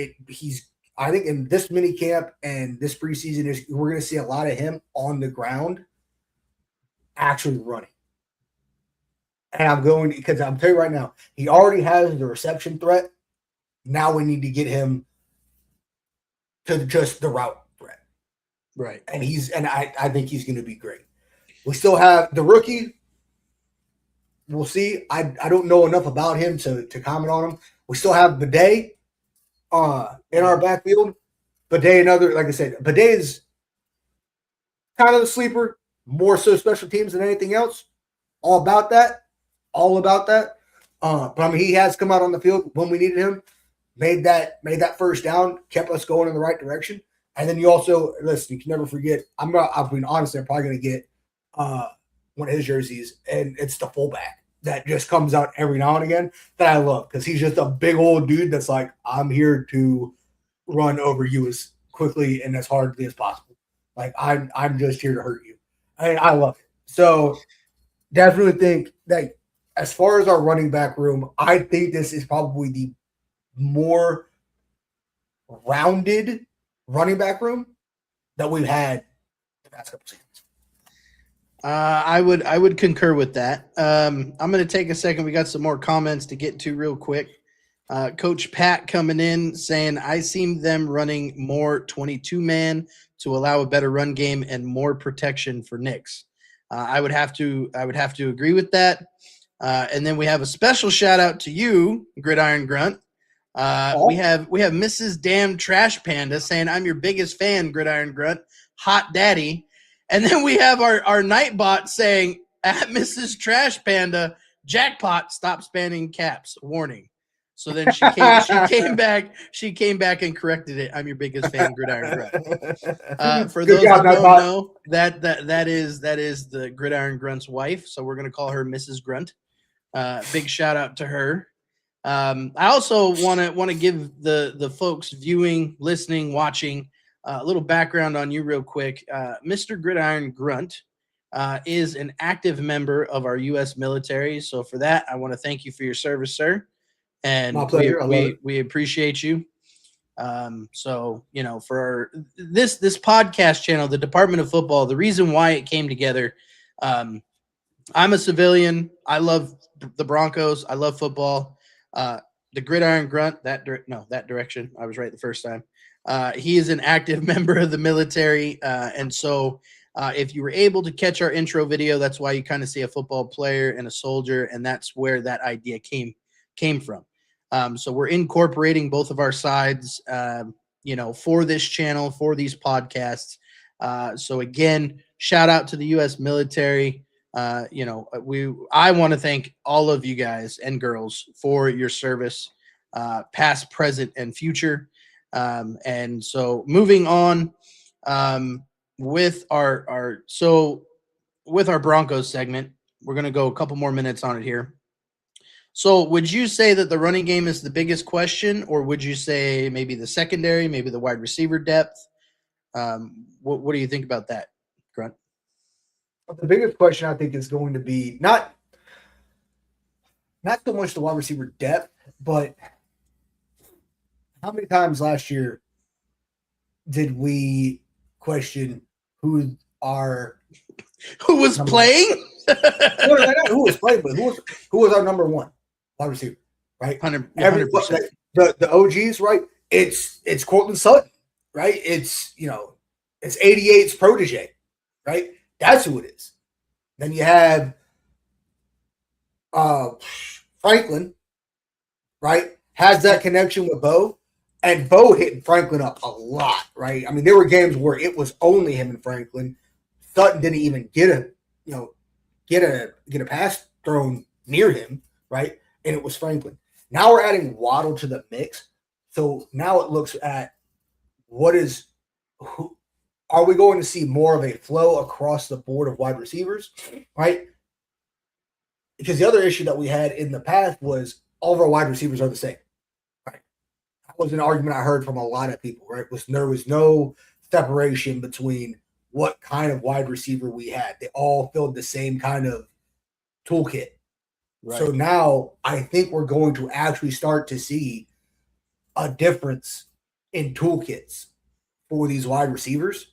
I think in this mini camp and this preseason we're going to see a lot of him on the ground, actually running. And I'm telling you right now, he already has the reception threat. Now we need to get him to just the route threat. Right. And I think he's going to be great. We still have the rookie. We'll see. I don't know enough about him to comment on him. We still have Bidet in our backfield. Bidet, like I said, Bidet is kind of the sleeper, more so special teams than anything else. All about that. But he has come out on the field when we needed him, made that first down, kept us going in the right direction. And then you also, listen, you can never forget, honestly, I'm probably going to get one of his jerseys, and it's the fullback that just comes out every now and again that I love because he's just a big old dude that's like, I'm here to run over you as quickly and as hardly as possible. Like, I'm just here to hurt you. I love it. So definitely think that as far as our running back room, I think this is probably the more rounded running back room that we've had the past couple seasons. I would concur with that. I'm going to take a second. We got some more comments to get to real quick. Coach Pat coming in saying, I see them running more 22-man to allow a better run game and more protection for Nix. I would have to agree with that. And then we have a special shout out to you, Gridiron Grunt. We have Mrs. Damn Trash Panda saying, I'm your biggest fan, Gridiron Grunt, hot daddy. And then we have our Nightbot saying, at Mrs. Trash Panda, jackpot, stop spamming caps. Warning. So then she came back and corrected it. I'm your biggest fan, Gridiron Grunt. For those that don't know, that is the Gridiron Grunt's wife. So we're gonna call her Mrs. Grunt. Big shout out to her. I also want to give the folks viewing, listening, watching a little background on you real quick. Mr. Gridiron Grunt is an active member of our U.S. military. So for that, I want to thank you for your service, sir. And my pleasure. we appreciate you. So, for this podcast channel, the Department of Football, the reason why it came together, I'm a civilian. I love the Broncos. I love football. The Gridiron Grunt, that direction. I was right the first time. He is an active member of the military. And so if you were able to catch our intro video, that's why you kind of see a football player and a soldier. And that's where that idea came from. So we're incorporating both of our sides, for this channel, for these podcasts. So again, shout out to the U.S. military. I want to thank all of you guys and girls for your service, past, present, and future. And so moving on, with our Broncos segment, we're going to go a couple more minutes on it here. So would you say that the running game is the biggest question, or would you say maybe the secondary, maybe the wide receiver depth? What do you think about that, Grunt? The biggest question I think is going to be not so much the wide receiver depth, but how many times last year did we question who was playing? Who was playing, but who was our number one wide receiver, right? 100%. The OGs, right? It's Courtland Sutton, right? It's 88's protege, right? That's who it is. Then you have Franklin, right? Has that connection with Bo, and Bo hitting Franklin up a lot, right? I mean, there were games where it was only him and Franklin. Sutton didn't even get a pass thrown near him, right? And it was Franklin. Now we're adding Waddle to the mix. So now it looks at are we going to see more of a flow across the board of wide receivers, right? Because the other issue that we had in the past was all of our wide receivers are the same, right? That was an argument I heard from a lot of people, right? There was no separation between what kind of wide receiver we had. They all filled the same kind of toolkit. Right. So now I think we're going to actually start to see a difference in toolkits for these wide receivers.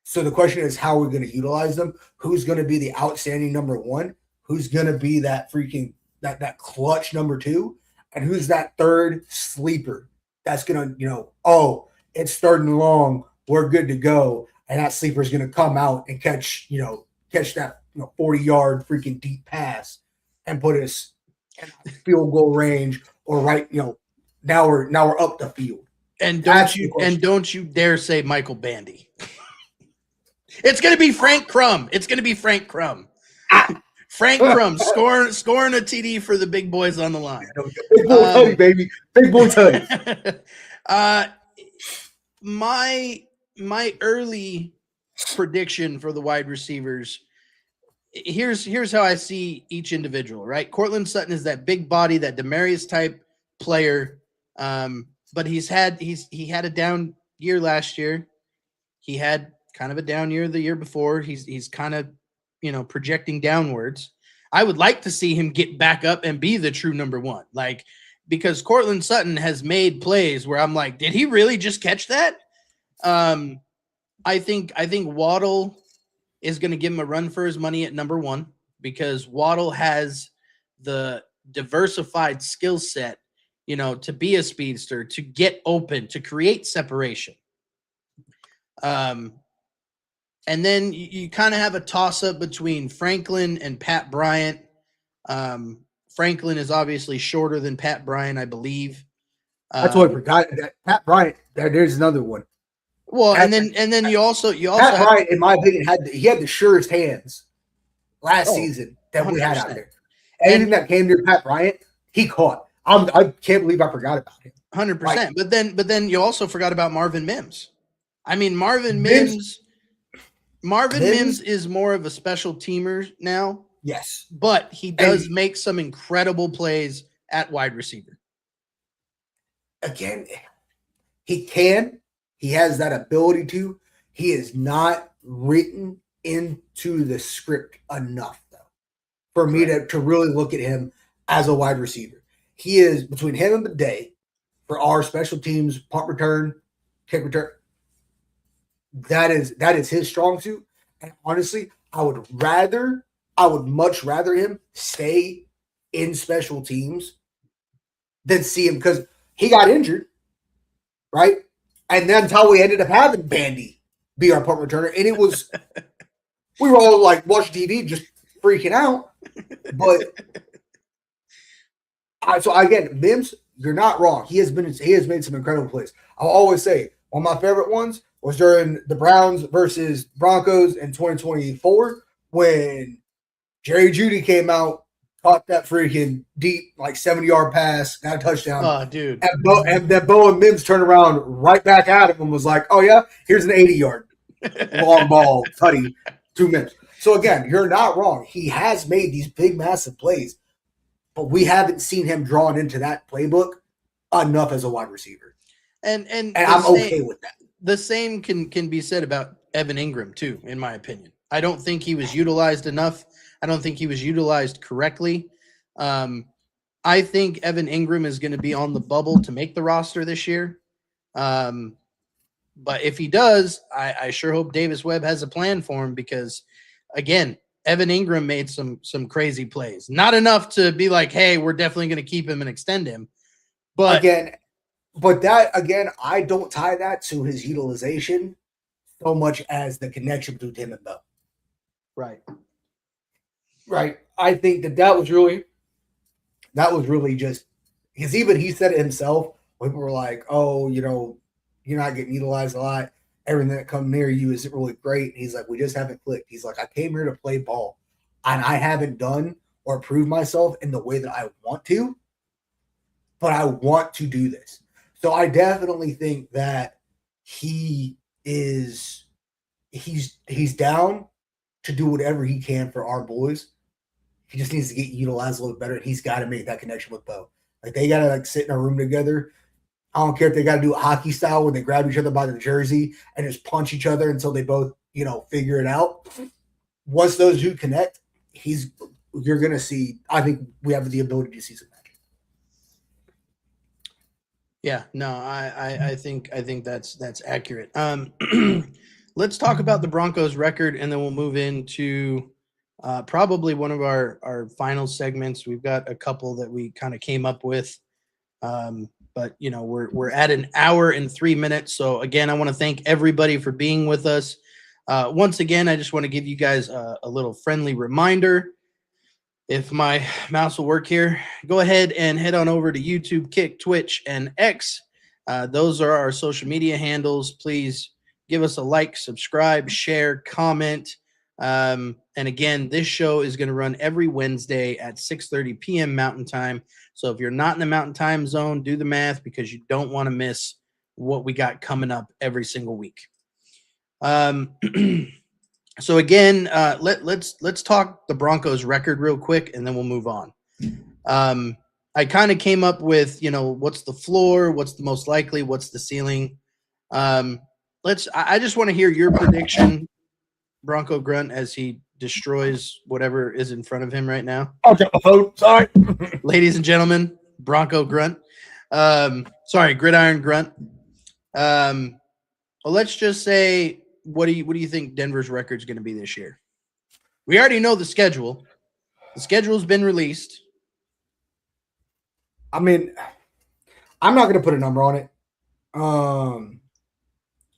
So the question is, how are we going to utilize them? Who's going to be the outstanding number one? Who's going to be that freaking that clutch number two? And who's that third sleeper that's going to, it's third and long, we're good to go. And that sleeper is going to come out and catch that 40-yard freaking deep pass and put us in field goal range, or now we're up the field. And don't you dare say Michael Bandy. It's going to be Frank Crum. Frank Crum scoring a TD for the big boys on the line. Big boy Teddy, baby. Big boy Teddy. My early prediction for the wide receivers, here's how I see each individual, right? Courtland Sutton is that big body, that Demarius type player, but he had a down year last year. He had kind of a down year the year before. He's kind of projecting downwards. I would like to see him get back up and be the true number one, because Courtland Sutton has made plays where I'm like, did he really just catch that? I think Waddle is going to give him a run for his money at number one, because Waddle has the diversified skill set, to be a speedster, to get open, to create separation. And then you kind of have a toss-up between Franklin and Pat Bryant. Franklin is obviously shorter than Pat Bryant, I believe. That's what I forgot. Pat Bryant, there's another one. Well, and then you also Pat Bryant, in my opinion, had the surest hands last season that 100%. We had out there. Anything that came near Pat Bryant, he caught. I can't believe I forgot about him. 100%. Like, but then you also forgot about Marvin Mims. I mean, Marvin Mims Mims is more of a special teamer now, yes. but he does And make some incredible plays at wide receiver. again, he has that ability to. He is not written into the script enough, though, for me to really look at him as a wide receiver. He is between him and Bidet for our special teams, punt return, kick return. That is his strong suit. And honestly, I would much rather him stay in special teams than see him, because he got injured, right? And that's how we ended up having Bandy be our punt returner. And it was, we were all like watching TV just freaking out. But so again, Mims, you're not wrong. He has made some incredible plays. I'll always say one of my favorite ones was during the Browns versus Broncos in 2024 when Jerry Jeudy came out, caught that freaking deep, like 70-yard pass, got a touchdown. Oh, dude. And then Bo and Mims turned around right back at him and was like, oh, yeah, here's an 80-yard long ball, tutty, 2 minutes. So, again, you're not wrong. He has made these big, massive plays, but we haven't seen him drawn into that playbook enough as a wide receiver. And I'm okay with that. The same can be said about Evan Ingram, too, in my opinion. I don't think he was utilized enough. I don't think he was utilized correctly. I think Evan Ingram is going to be on the bubble to make the roster this year. But if he does, I sure hope Davis Webb has a plan for him because, again, Evan Ingram made some crazy plays. Not enough to be like, hey, we're definitely going to keep him and extend him. But I don't tie that to his utilization so much as the connection between him and Bo. Right. I think that was really just because even he said it himself. People were like, oh, you're not getting utilized a lot. Everything that comes near you isn't really great. He's like, we just haven't clicked. He's like, I came here to play ball and I haven't done or proved myself in the way that I want to, but I want to do this. So I definitely think that he's down to do whatever he can for our boys. He just needs to get utilized a little better. And he's got to make that connection with Bo. Like they got to sit in a room together. I don't care if they got to do it hockey style when they grab each other by the jersey and just punch each other until they both, figure it out. Once those two connect, you're going to see. I think we have the ability to see some magic. Yeah, no, I think that's accurate. Let's talk about the Broncos record, and then we'll move into probably one of our final segments. We've got a couple that we kind of came up with, but we're at an hour and 3 minutes. So again, I want to thank everybody for being with us. Once again, I just want to give you guys a little friendly reminder. If my mouse will work here, go ahead and head on over to YouTube, Kick, Twitch, and X. Those are our social media handles. Please give us a like, subscribe, share, comment. And again, this show is going to run every Wednesday at 6:30 p.m. Mountain Time. So if you're not in the Mountain Time zone, do the math because you don't want to miss what we got coming up every single week. So again, let's talk the Broncos record real quick, and then we'll move on. I kind of came up with, what's the floor, what's the most likely, what's the ceiling. I just want to hear your prediction, Bronco Grunt, as he destroys whatever is in front of him right now. Okay, sorry. Ladies and gentlemen, Bronco Grunt. Gridiron Grunt. Well, let's just say, what do you think Denver's record is going to be this year? We already know the schedule. The schedule's been released. I mean, I'm not going to put a number on it.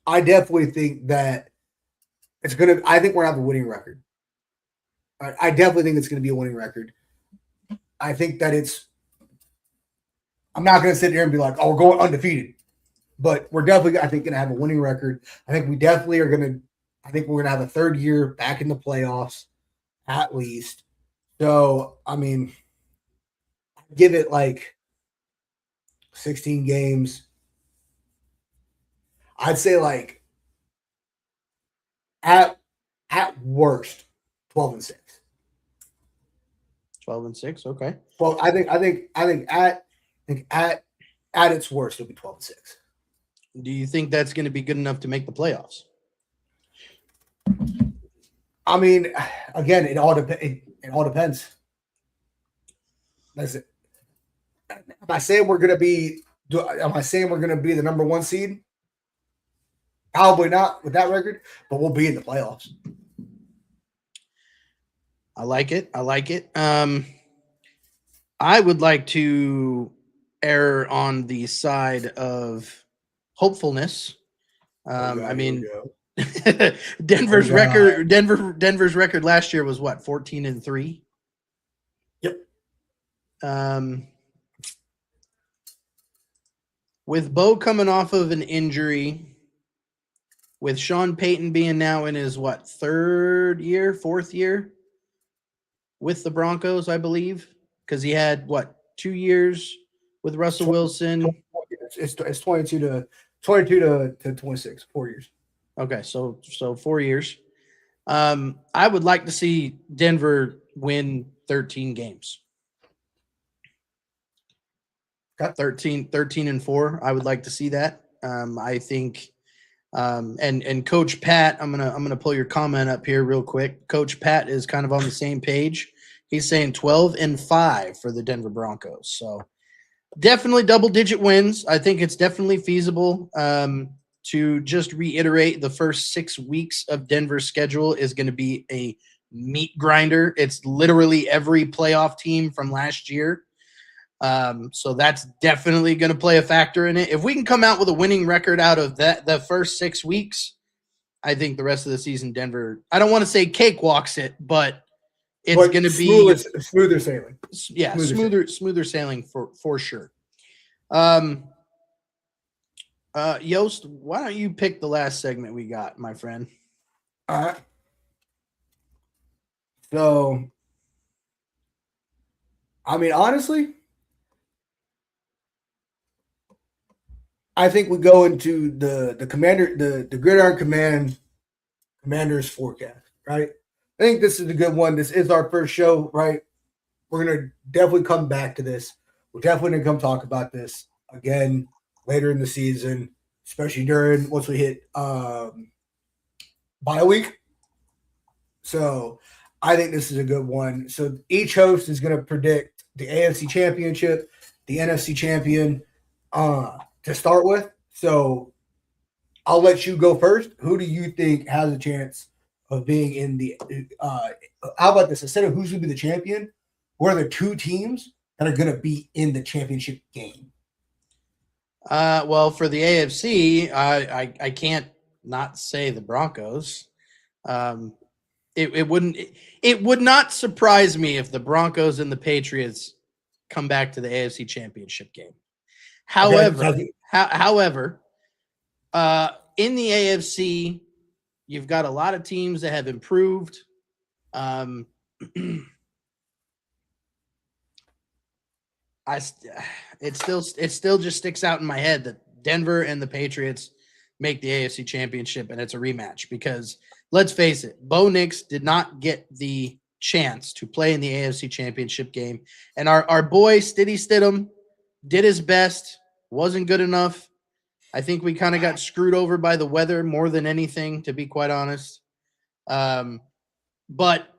I definitely think that it's going to – I think we're going to have a winning record. I definitely think it's going to be a winning record. I think that I'm not going to sit here and be like, oh, we're going undefeated. But we're definitely, I think, going to have a winning record. I think we definitely are going to – I think we're going to have a third year back in the playoffs at least. So, I mean, give it like 16 games. I'd say like at worst 12-6. 12-6. Okay. Well, I think at its worst it'll be 12-6. Do you think that's going to be good enough to make the playoffs? I mean, again, it all depends. That's it. Am I saying we're going to be the number one seed? Probably not with that record, but we'll be in the playoffs. I like it. I would like to err on the side of hopefulness. I mean, Denver's record last year was what, 14-3? Yep. With Bo coming off of an injury, with Sean Payton being now in his fourth year with the Broncos, I believe, because he had 2 years with Russell Wilson. It's 22 to 26, 4 years. Okay, so 4 years. I would like to see Denver win 13 games. Okay. 13-4. I would like to see that. I think and Coach Pat, I'm gonna pull your comment up here real quick. Coach Pat is kind of on the same page. He's saying 12-5 for the Denver Broncos. So definitely double-digit wins. I think it's definitely feasible. To just reiterate, the first 6 weeks of Denver's schedule is going to be a meat grinder. It's literally every playoff team from last year. So that's definitely going to play a factor in it. If we can come out with a winning record out of the first 6 weeks, I think the rest of the season, Denver, I don't want to say cakewalks it, but it's going to be smoother sailing. Yeah, smoother sailing for sure. Yost, why don't you pick the last segment we got, my friend? All right. So, I mean, honestly, I think we go into the Gridiron Command Commander's forecast, right? I think this is a good one. This is our first show, right? We're going to definitely come back to this. We're definitely going to come talk about this again later in the season, especially once we hit bye week. So I think this is a good one. So each host is going to predict the AFC Championship, the NFC Champion to start with. So I'll let you go first. Who do you think has a chance of being in the how about this? Instead of who's going to be the champion, what are the 2 teams that are going to be in the championship game? Well, for the AFC, I can't not say the Broncos. It would not surprise me if the Broncos and the Patriots come back to the AFC Championship game. However, in the AFC, you've got a lot of teams that have improved. It still just sticks out in my head that Denver and the Patriots make the AFC Championship, and it's a rematch because let's face it, Bo Nix did not get the chance to play in the AFC Championship game, and our boy Stiddy Stidham did his best, wasn't good enough. I think we kind of got screwed over by the weather more than anything, to be quite honest. But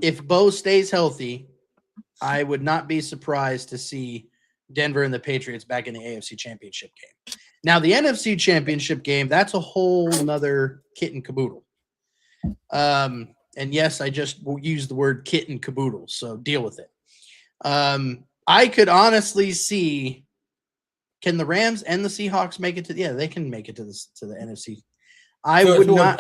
if Bo stays healthy, I would not be surprised to see Denver and the Patriots back in the AFC Championship game. Now, the NFC Championship game, that's a whole nother kit and caboodle. And yes, I just used the word kit and caboodle, so deal with it. I could honestly see, can the Rams and the Seahawks make it to? Yeah, they can make it to the NFC. That's what it was.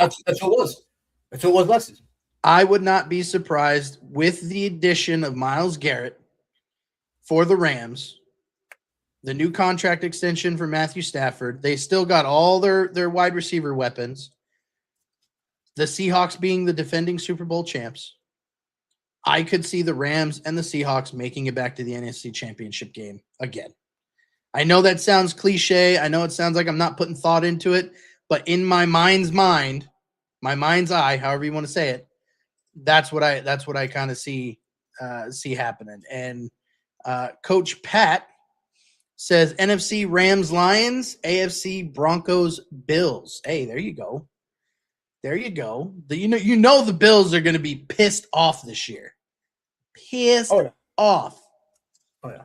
That's what it was last season. I would not be surprised with the addition of Myles Garrett for the Rams, the new contract extension for Matthew Stafford. They still got all their wide receiver weapons. The Seahawks being the defending Super Bowl champs. I could see the Rams and the Seahawks making it back to the NFC Championship game again. I know that sounds cliche. I know it sounds like I'm not putting thought into it, but in my mind's mind, my mind's eye, however you want to say it, that's what I kind of see happening. And Coach Pat says NFC Rams Lions, AFC Broncos Bills. Hey, there you go. There you go. You know the Bills are going to be pissed off this year. Pissed off. Oh yeah.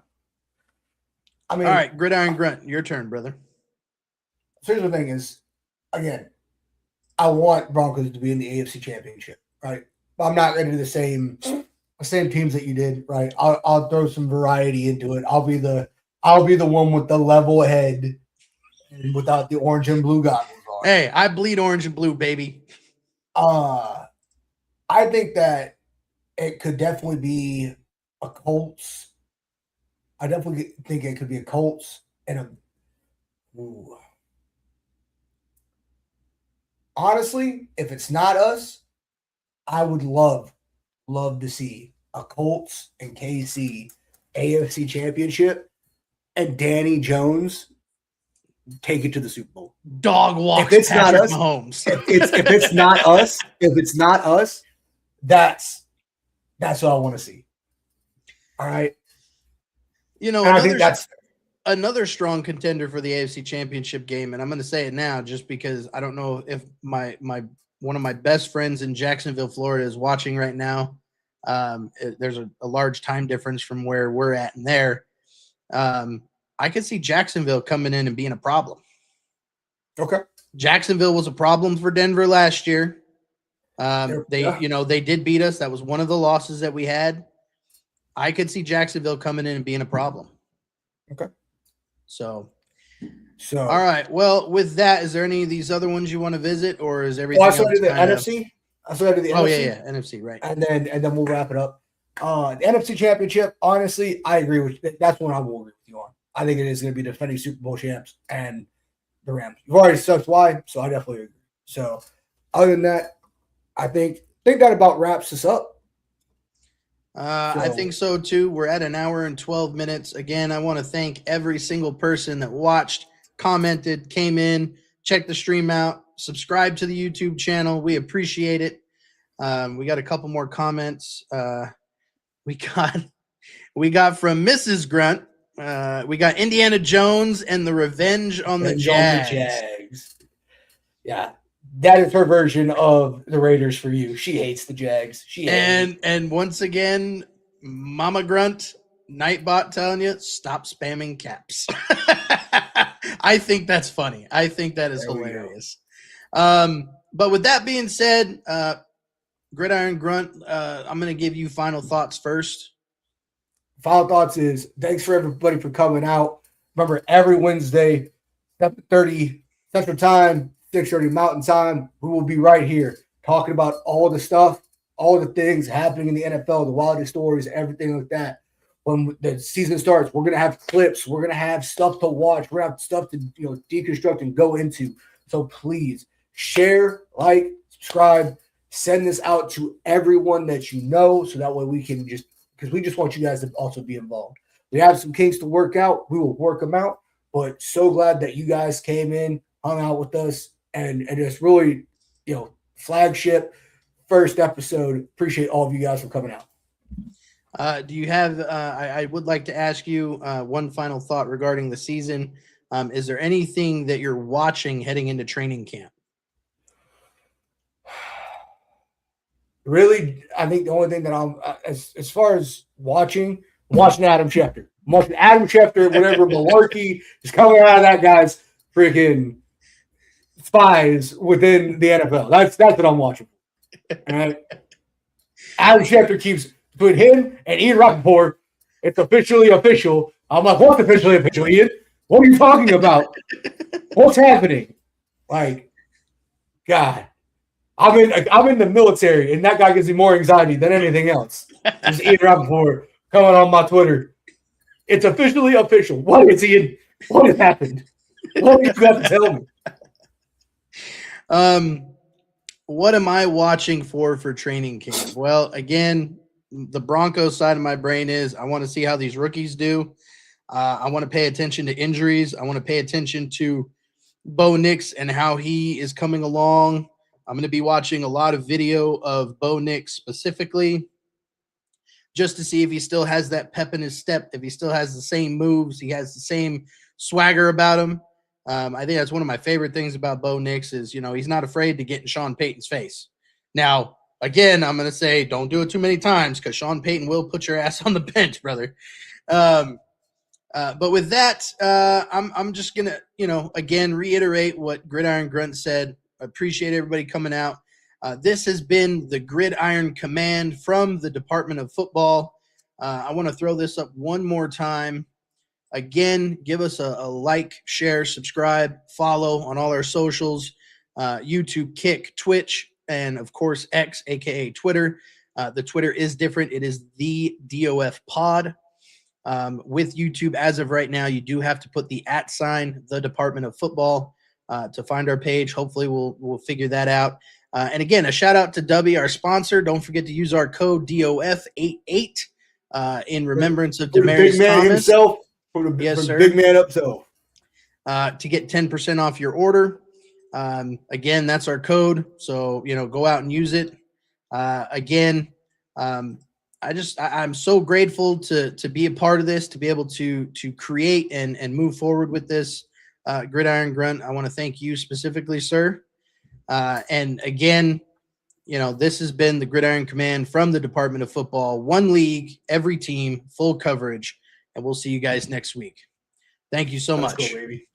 I mean, all right, Gridiron Grunt, your turn, brother. So here's the thing: is again, I want Broncos to be in the AFC Championship, right? I'm not going to do the same teams that you did, right? I'll throw some variety into it. I'll be the one with the level head and without the orange and blue goggles on. Hey, I bleed orange and blue, baby. I think that it could definitely be a Colts. I definitely think it could be a Colts and a. Ooh. Honestly, if it's not us, I would love to see a Colts and KC AFC Championship and Danny Jones take it to the Super Bowl. Dog walks if it's Patrick not us, Mahomes. if it's not us, that's what I want to see. All right. You know, I think that's another strong contender for the AFC Championship game, and I'm going to say it now just because I don't know if my one of my best friends in Jacksonville, Florida, is watching right now. There's a large time difference from where we're at and there. I could see Jacksonville coming in and being a problem. Okay. Jacksonville was a problem for Denver last year. They did beat us. That was one of the losses that we had. I could see Jacksonville coming in and being a problem. Okay. So all right. Well, with that, is there any of these other ones you want to visit, or is everything? I still do the NFC. I still do the NFC. Yeah, NFC, right? And then we'll wrap it up. The NFC Championship. Honestly, I agree with you. That's one I will agree with you on. I think it is going to be defending Super Bowl champs and the Rams. You've already said why, so I definitely agree. So, other than that, I think that about wraps us up. I think so too. We're at an hour and 12 minutes. Again, I want to thank every single person that watched, commented, came in, checked the stream out, subscribe to the YouTube channel. We appreciate it. We got a couple more comments. We got from Mrs. Grunt. We got Indiana Jones and the Revenge on the Jags. Yeah. That is her version of the Raiders for you. She hates the Jags. And once again, Mama Grunt, Nightbot telling you, stop spamming caps. I think that's funny. I think that is hilarious. But with that being said, Gridiron Grunt, I'm going to give you final thoughts first. Final thoughts is thanks for everybody for coming out. Remember, every Wednesday, 7:30 Central Time, 6:30 Mountain Time, we will be right here talking about all the stuff, all the things happening in the NFL, the wildest stories, everything like that. When the season starts, we're going to have clips. We're going to have stuff to watch. We're going to have stuff to deconstruct and go into. So please share, like, subscribe, send this out to everyone that you know so that way we can because we just want you guys to also be involved. We have some kinks to work out. We will work them out. But so glad that you guys came in, hung out with us, and it's really, flagship first episode. Appreciate all of you guys for coming out. Do you have I would like to ask you one final thought regarding the season. Is there anything that you're watching heading into training camp? Really, I think the only thing that I'm as far as watching Adam Schefter. I'm watching Adam Schefter, whatever malarkey is coming out of that guy's freaking spies within the NFL. That's what I'm watching. All right. Adam Schefter keeps between him and Ian Rappaport. It's officially official. I'm like, what's officially official, Ian? What are you talking about? What's happening? Like, God. I'm in the military, and that guy gives me more anxiety than anything else. Just Ian Rappaport coming on my Twitter. It's officially official. What is Ian? What has happened? What do you have to tell me? What am I watching for training camp? Well, again, the Broncos side of my brain is I want to see how these rookies do. I want to pay attention to injuries. I want to pay attention to Bo Nix and how he is coming along. I'm going to be watching a lot of video of Bo Nix specifically, just to see if he still has that pep in his step, if he still has the same moves, he has the same swagger about him. I think that's one of my favorite things about Bo Nix is, he's not afraid to get in Sean Payton's face. Now, again, I'm going to say don't do it too many times because Sean Payton will put your ass on the bench, brother. But with that, I'm just going to, again, reiterate what Gridiron Grunt said. I appreciate everybody coming out. This has been the Gridiron Command from the Department of Football. I want to throw this up one more time. Again, give us a like, share, subscribe, follow on all our socials, YouTube, Kick, Twitch, and, of course, X, a.k.a. Twitter. The Twitter is different. It is the DOF Pod. With YouTube, as of right now, you do have to put the @, the Department of Football, to find our page. Hopefully, we'll figure that out. And again, a shout out to Dubby, our sponsor. Don't forget to use our code DOF88 in remembrance of Demaryius Big man Thomas himself, from the big man himself, to get 10% off your order. Again, that's our code. So go out and use it. Again, I'm so grateful to be a part of this, to be able to create and move forward with this. Gridiron Grunt, I want to thank you specifically, sir. And again, this has been the Gridiron Command from the Department of Football. One league, every team, full coverage, and we'll see you guys next week. Thank you so much. Let's go, baby.